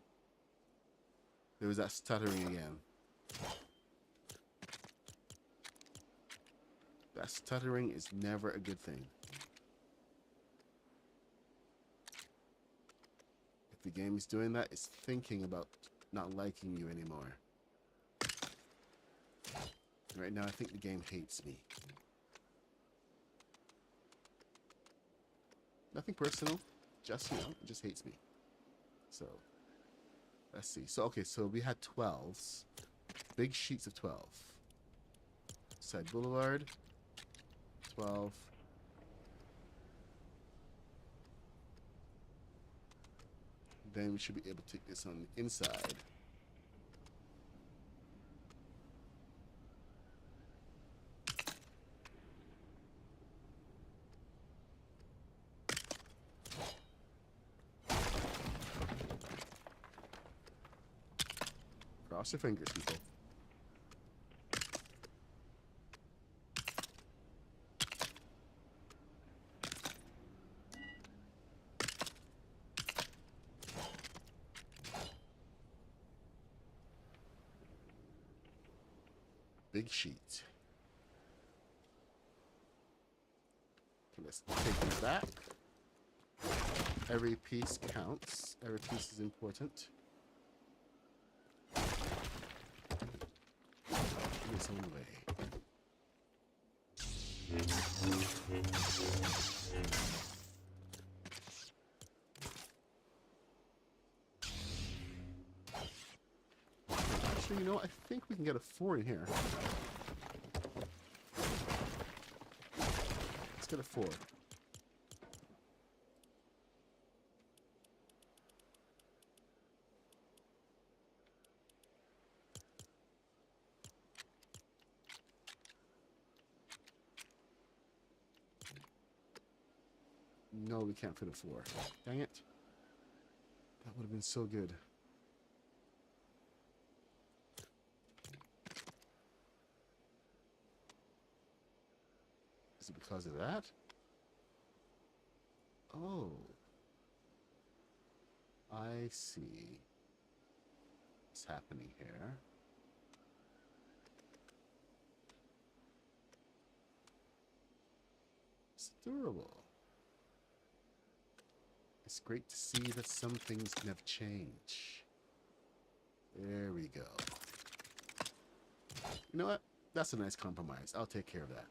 there was that stuttering again. That stuttering is never a good thing. If the game is doing that, it's thinking about not liking you anymore. Right now, I think the game hates me. Nothing personal, just, you know, it just hates me. So, let's see. So, okay, so we had 12s. Big sheets of 12. Side Boulevard, 12. Then we should be able to take this on the inside. Cross your fingers, people. Big sheet. Okay, let's take these back. Every piece counts. Every piece is important. In its own way. Actually, you know, I think we can get a 4 in here. Let's get a 4. No, we can't fit a 4. Dang it. That would have been so good. Is it because of that? Oh. I see what's happening here. It's durable. It's great to see that some things can have change. There we go. You know what? That's a nice compromise. I'll take care of that.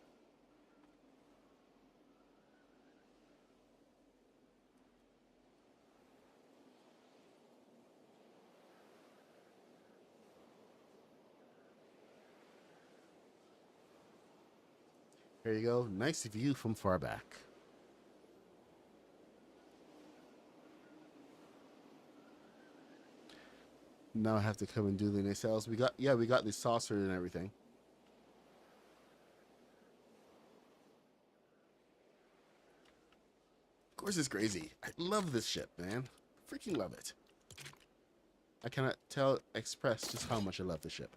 There you go. Nice view from far back. Now I have to come and do the nacelles. We got the saucer and everything. Of course, it's crazy. I love this ship, man. Freaking love it. I cannot express just how much I love the ship.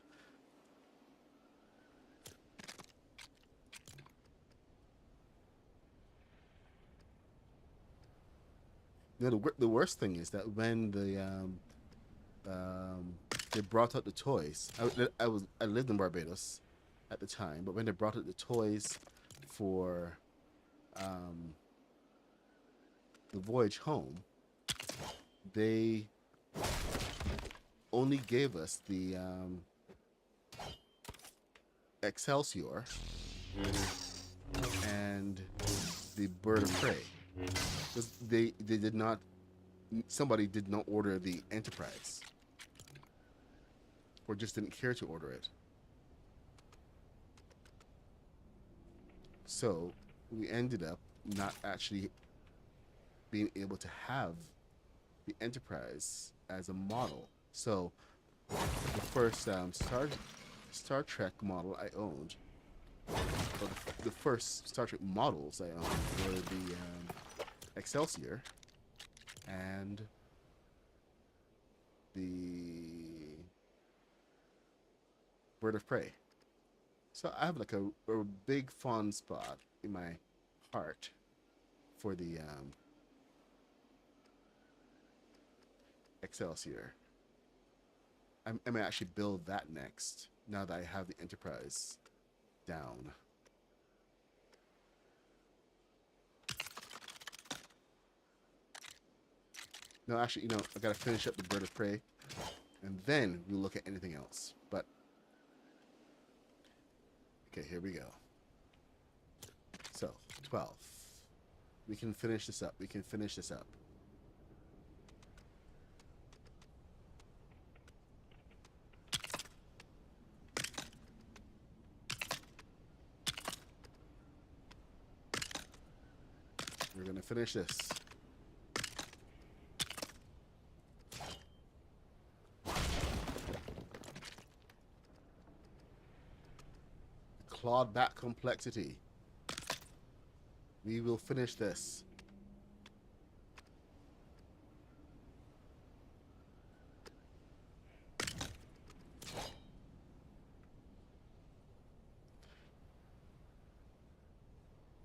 You know, the worst thing is that when they brought out the toys, I lived in Barbados at the time, but when they brought out the toys for the voyage home, they only gave us the Excelsior and the Bird of Prey. Because they did not, somebody did not order the Enterprise, or just didn't care to order it. So we ended up not actually being able to have the Enterprise as a model. So the first Star Trek model I owned, or the first Star Trek models I owned, were the Excelsior and the Bird of Prey. So I have like a big fond spot in my heart for the Excelsior. I may actually build that next, now that I have the Enterprise down. No, actually, I gotta finish up the bird of prey, and then we'll look at anything else. But okay, here we go. So 12. We can finish this up. We can finish this up. We're gonna finish this. Clawed back complexity. We will finish this.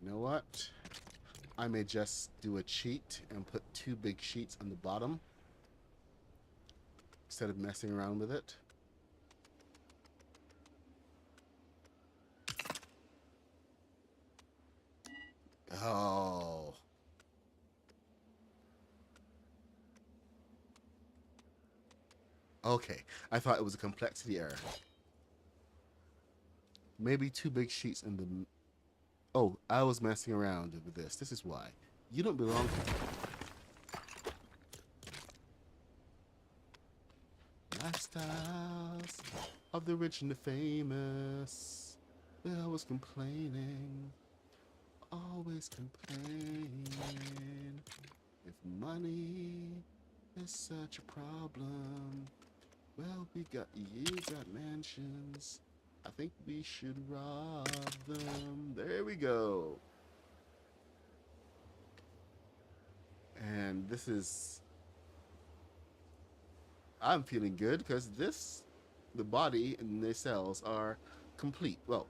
You know what? I may just do a cheat and put 2 big sheets on the bottom instead of messing around with it. Oh. Okay. I thought it was a complexity error. Maybe 2 big sheets in the... Oh, I was messing around with this. This is why. You don't belong here. Lifestyles of the rich and the famous. They're always complaining. Always complaining. If money is such a problem, well, we got you got mansions. I think we should rob them. There we go. And this is... I'm feeling good because the body and the nacelles are complete. Well,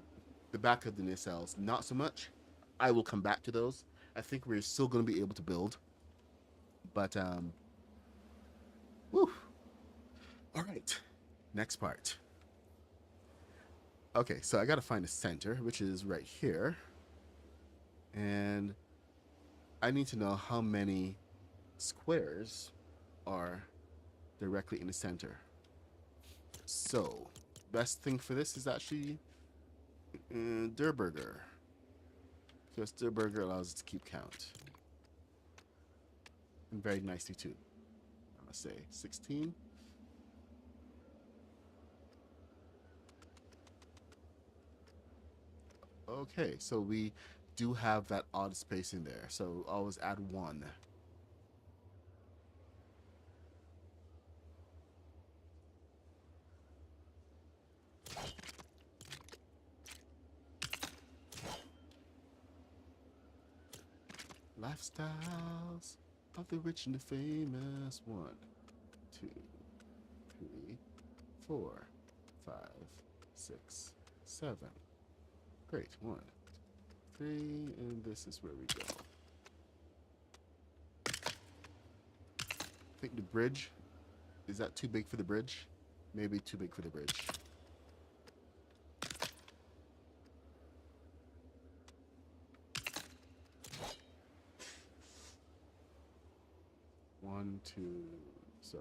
the back of the nacelles, not so much. I will come back to those. I think we're still going to be able to build. But, whew. All right. Next part. Okay, so I got to find the center, which is right here. And I need to know how many squares are directly in the center. So, best thing for this is actually Der Burger. Because Der Burger allows us to keep count. And very nicely too. I'm gonna say 16. Okay, so we do have that odd space in there. So always add 1. Lifestyles of the rich and the famous. 1, 2, 3, 4, 5, 6, 7. Great. 1, 3, and this is where we go. I think the bridge, is that too big for the bridge? Maybe too big for the bridge. One, 2, so.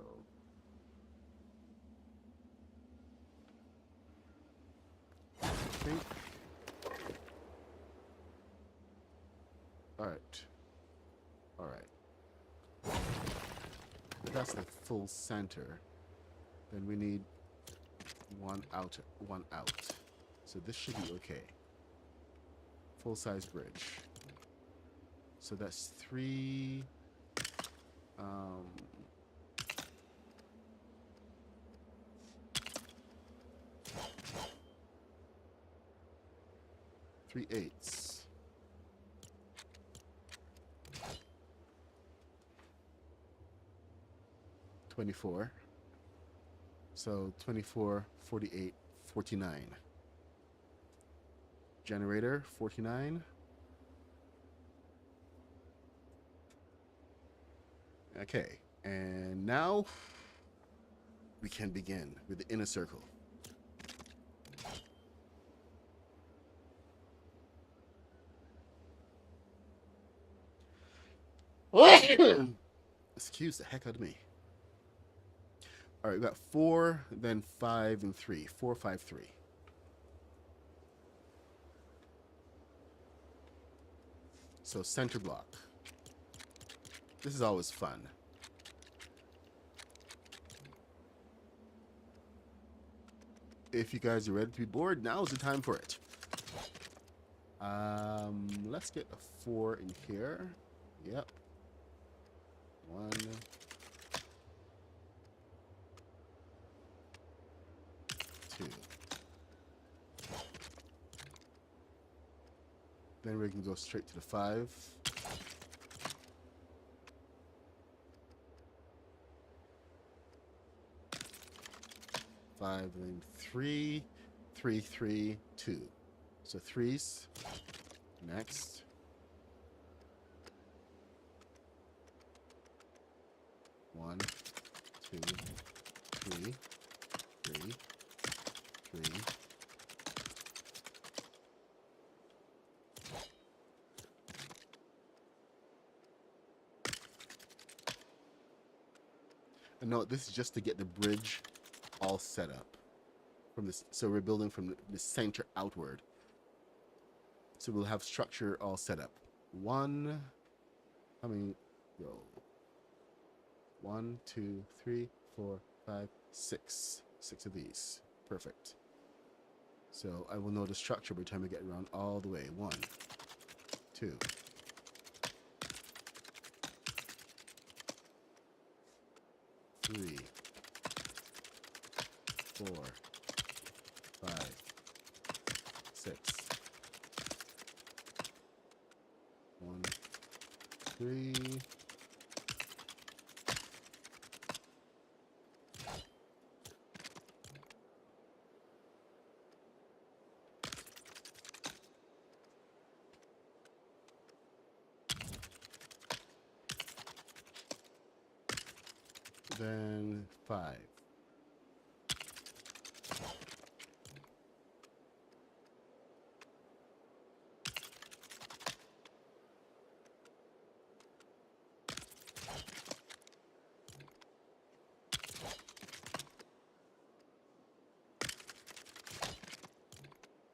I think. All right. All right. If that's the full center, then we need 1 out, 1 out. So this should be okay. Full size bridge. So that's 3. 3/8. 24. So 24, 48, 49. Generator, 49. Okay, and now we can begin with the inner circle. Excuse the heck out of me. All right, we got 4, then 5, and 3. 4, 5, 3. So center block. This is always fun. If you guys are ready to be bored, now is the time for it. Let's get a 4 in here. Yep. 1. 2. Then we can go straight to the 5. And then 3, 3, 3, 2. So 3s. Next. 1, 2, 3, 3, 3. And no, this is just to get the bridge all set up from this. So we're building from the center outward. So we'll have structure all set up. 1. How many go? 1, 2, 3, 4, 5, 6. 6 of these. Perfect. So I will know the structure by the time I get around all the way. 1, 2. 3, 4, 5, 6. 1, 3. Then 5.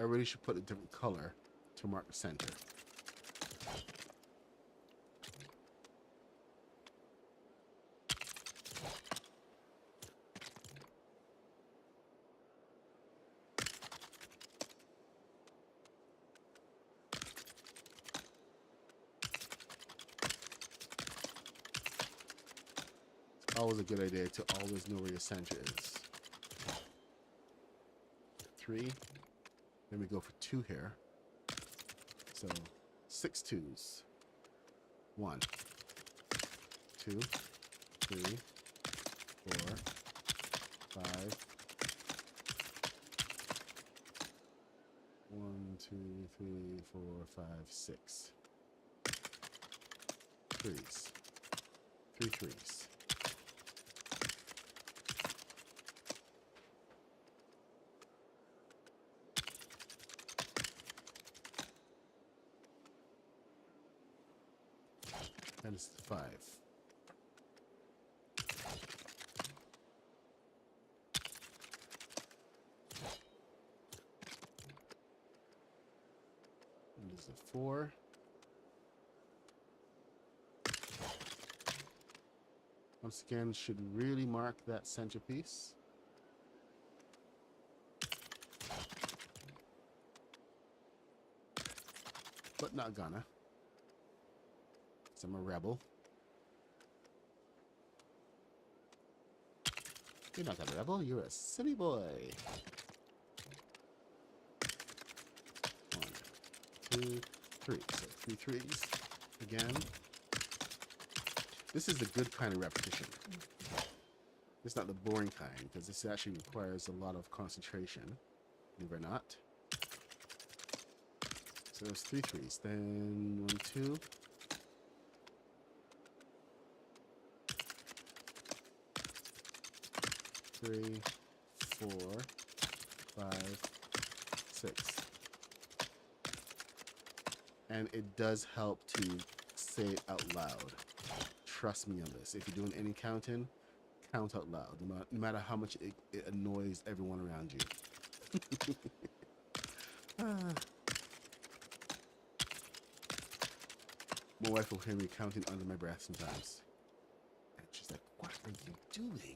I really should put a different color to mark the center. It's always a good idea to always know where your center is. 3. Then we go for 2 here. So 6 2s. 1, 2, 3, 4, 5. 1, 2, 3, 4, 5, 6. 3s. 3 3s. That is 5. And this is a 4. Once again, should really mark that centerpiece. But not gonna. I'm a rebel. You're not a rebel, you're a silly boy. 1, 2, 3. So 3 3s again. This is the good kind of repetition. It's not the boring kind, because this actually requires a lot of concentration. Believe it or not. So there's 3 3s. Then 1 2. 3, 4, 5, 6. And it does help to say it out loud. trust me on this. If you're doing any counting, count out loud, no matter how much it annoys everyone around you. Ah. My wife will hear me counting under my breath sometimes. And she's like, what are you doing?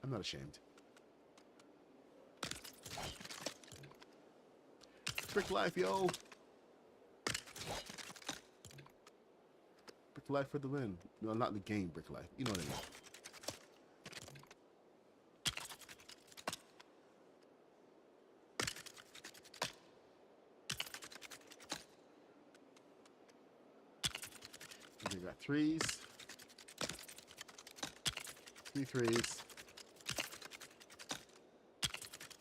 I'm not ashamed. Brick life, yo! Brick life for the win. No, not the game, brick life. You know what I mean. We got threes. 3 threes.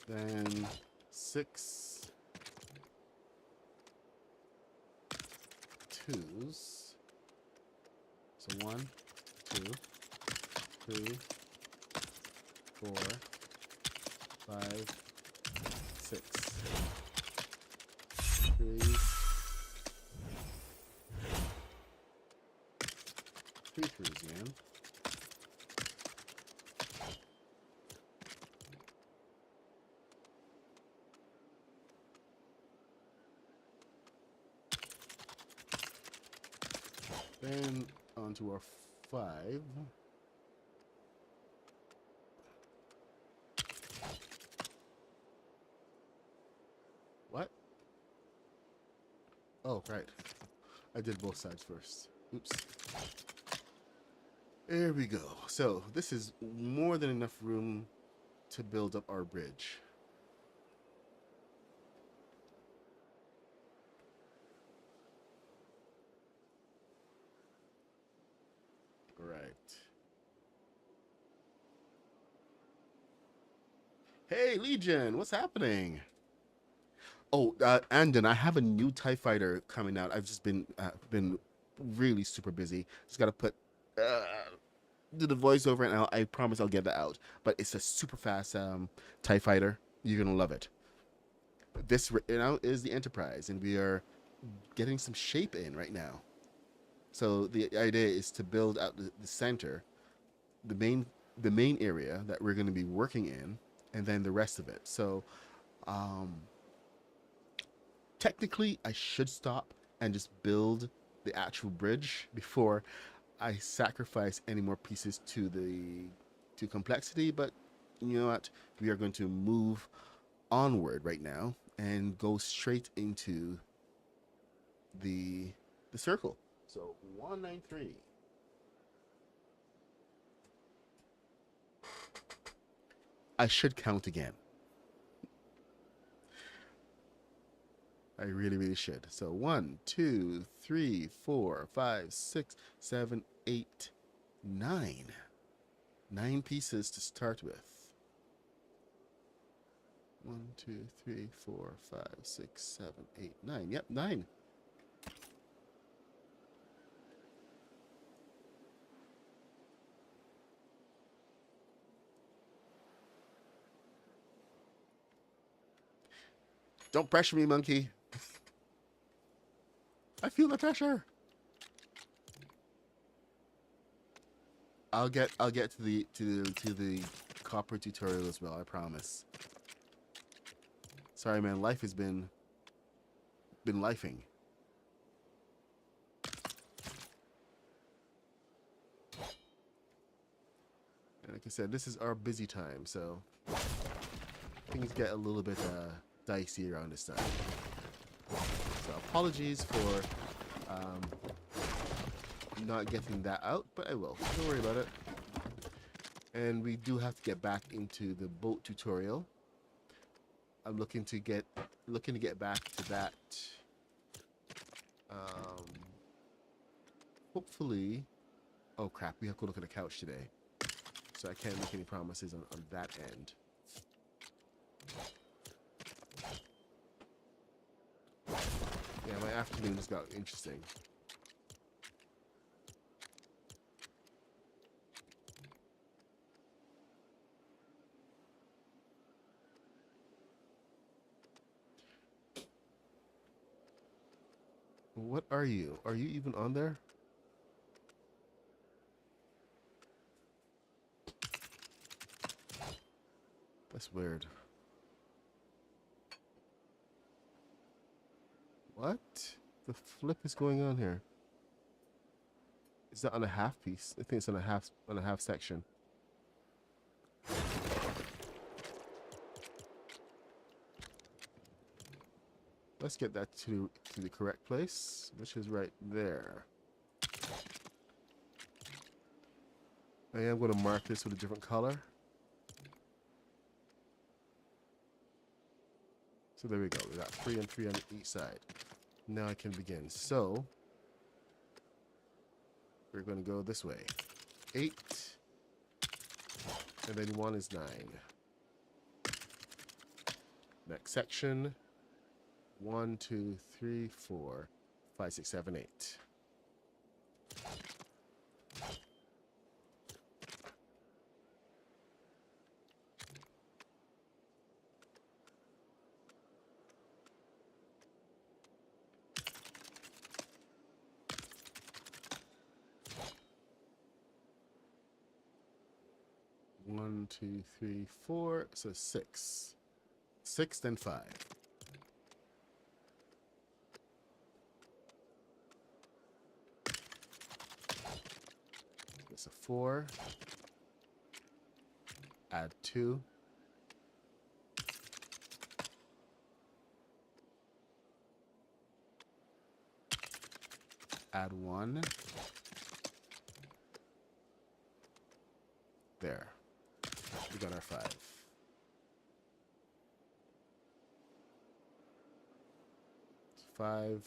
Then 6 twos. So 1, 2, 3, 4, 5, 6. 3s. 3 threes again. Then onto our 5. What? Oh, right. I did both sides first. Oops. There we go. So this is more than enough room to build up our bridge. Right. Hey, Legion, what's happening? Oh, Andon, I have a new TIE fighter coming out. I've just been really super busy. Just got to do the voiceover, and I promise I'll get that out. But it's a super fast TIE fighter. You're gonna love it. This is the Enterprise, and we are getting some shape in right now. So the idea is to build out the center, the main area that we're going to be working in, and then the rest of it. So technically I should stop and just build the actual bridge before I sacrifice any more pieces to complexity, but you know what? We are going to move onward right now and go straight into the circle. So 193. I should count again. I really, really should. So 1, 2, 3, 4, 5, 6, 7, 8, 9. 9 pieces to start with. 1, 2, 3, 4, 5, 6, 7, 8, 9. Yep, 9. Don't pressure me, monkey. I feel the pressure. I'll get to the copper tutorial as well, I promise. Sorry, man. Life has been lifing. And like I said, this is our busy time, so things get a little bit dicey around this time. So apologies for not getting that out, but I will. Don't worry about it. And we do have to get back into the boat tutorial. I'm looking to get back to that. Hopefully. Oh crap! We have to look at the couch today, so I can't make any promises on that end. Yeah, my afternoon just got interesting. What are you? Are you even on there? That's weird. What the flip is going on here? Is that on a half piece? I think it's on a half section. Let's get that to the correct place, which is right there. I am going to mark this with a different color. So there we go. We got 3 and 3 on each side. Now I can begin. So we're going to go this way. 8. And then 1 is 9. Next section. 1, 2, 3, 4, 5, 6, 7, 8. One, 2, 3, 4. So 6. 6, then 5. That's a 4. Add 2. Add 1. There. We got our 5. 5,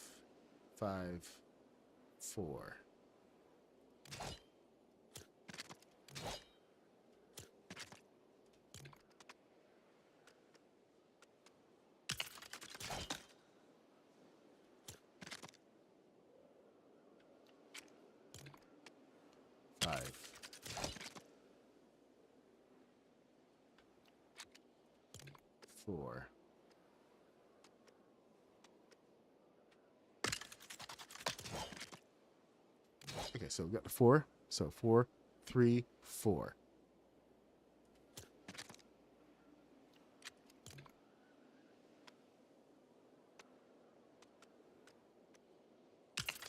5, 4. Four. Okay, so we got the 4. So 4, 3, 4.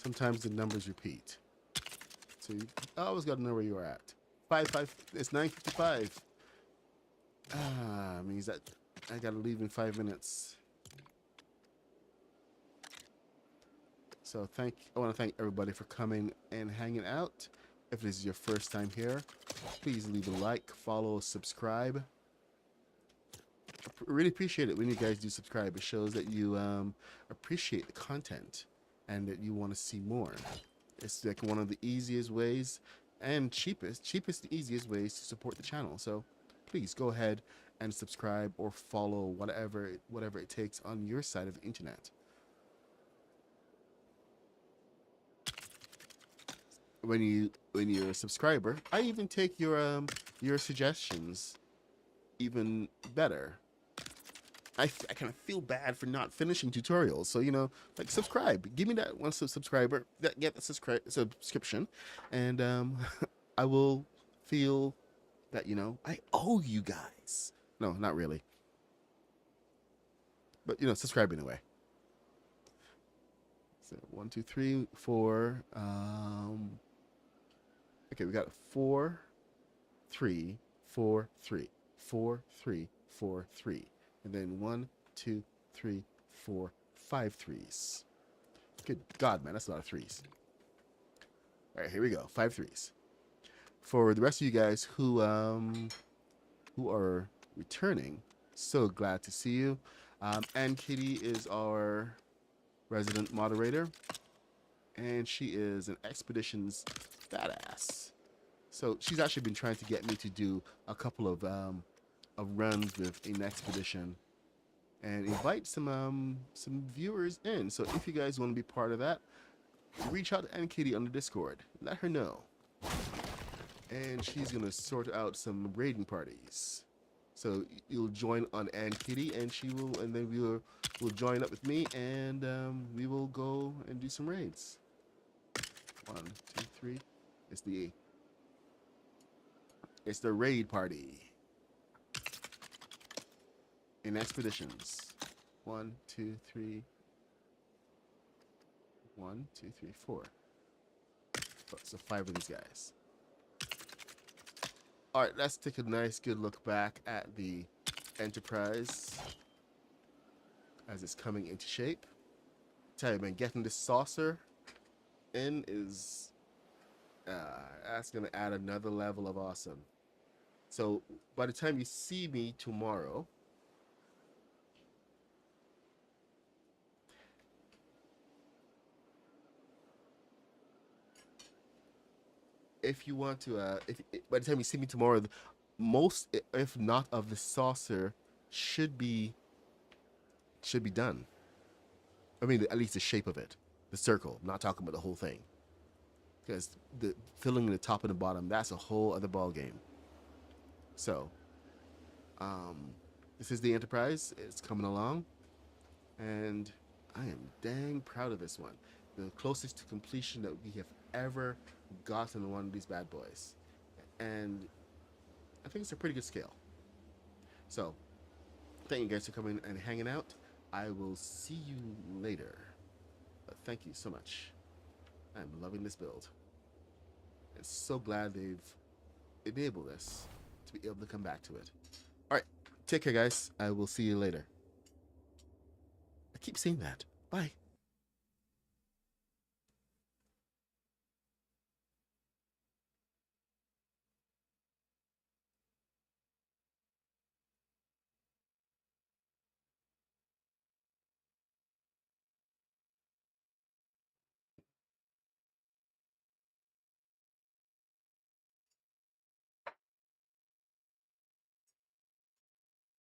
Sometimes the numbers repeat. So you always got to know where you are at. 5, 5. It's 9:55. Means that I gotta leave in 5 minutes. So I want to thank everybody for coming and hanging out. If this is your first time here, please leave a like, follow, subscribe. I really appreciate it when you guys do subscribe. It shows that you appreciate the content and that you want to see more. It's like one of the easiest ways and cheapest and easiest ways to support the channel. So please go ahead and subscribe or follow whatever it takes on your side of the internet. When you're a subscriber, I even take your suggestions even better. I kind of feel bad for not finishing tutorials, so like subscribe. Give me that one subscriber, get the subscription, and I will feel that I owe you guys. No, not really. But subscribe anyway. So 1, 2, 3, 4. Okay, we got 4, 3, 4, 3, 4, 3, 4, 3, and then 1, 2, 3, 4, 5 threes. Good God, man, that's a lot of threes. All right, here we go. 5 threes. For the rest of you guys who are returning, so glad to see you. Ann Kitty is our resident moderator, and she is an expeditions badass. So she's actually been trying to get me to do a couple of runs with an expedition and invite some viewers in. So if you guys want to be part of that, reach out to Ann Kitty on the Discord. Let her know. And she's gonna sort out some raiding parties. So you'll join on Aunt Kitty, and she will, and then will join up with me, and we will go and do some raids. 1, 2, 3. It's the raid party in expeditions. 1, 2, 3. 1, 2, 3, 4. So 5 of these guys. All right, let's take a nice, good look back at the Enterprise as it's coming into shape. Tell you, man, getting this saucer in is that's gonna add another level of awesome. So by the time you see me tomorrow, if you want to, if by the time you see me tomorrow, most, if not of the saucer, should be done. I mean, at least the shape of it, the circle. I'm not talking about the whole thing, because the filling the top and the bottom, that's a whole other ball game. So, this is the Enterprise. It's coming along, and I am dang proud of this one. The closest to completion that we have ever gotten one of these bad boys, and I think it's a pretty good scale. So, thank you guys for coming and hanging out. I will see you later. But thank you so much. I'm loving this build. And so glad they've enabled us to be able to come back to it. All right, take care, guys. I will see you later. I keep saying that. Bye.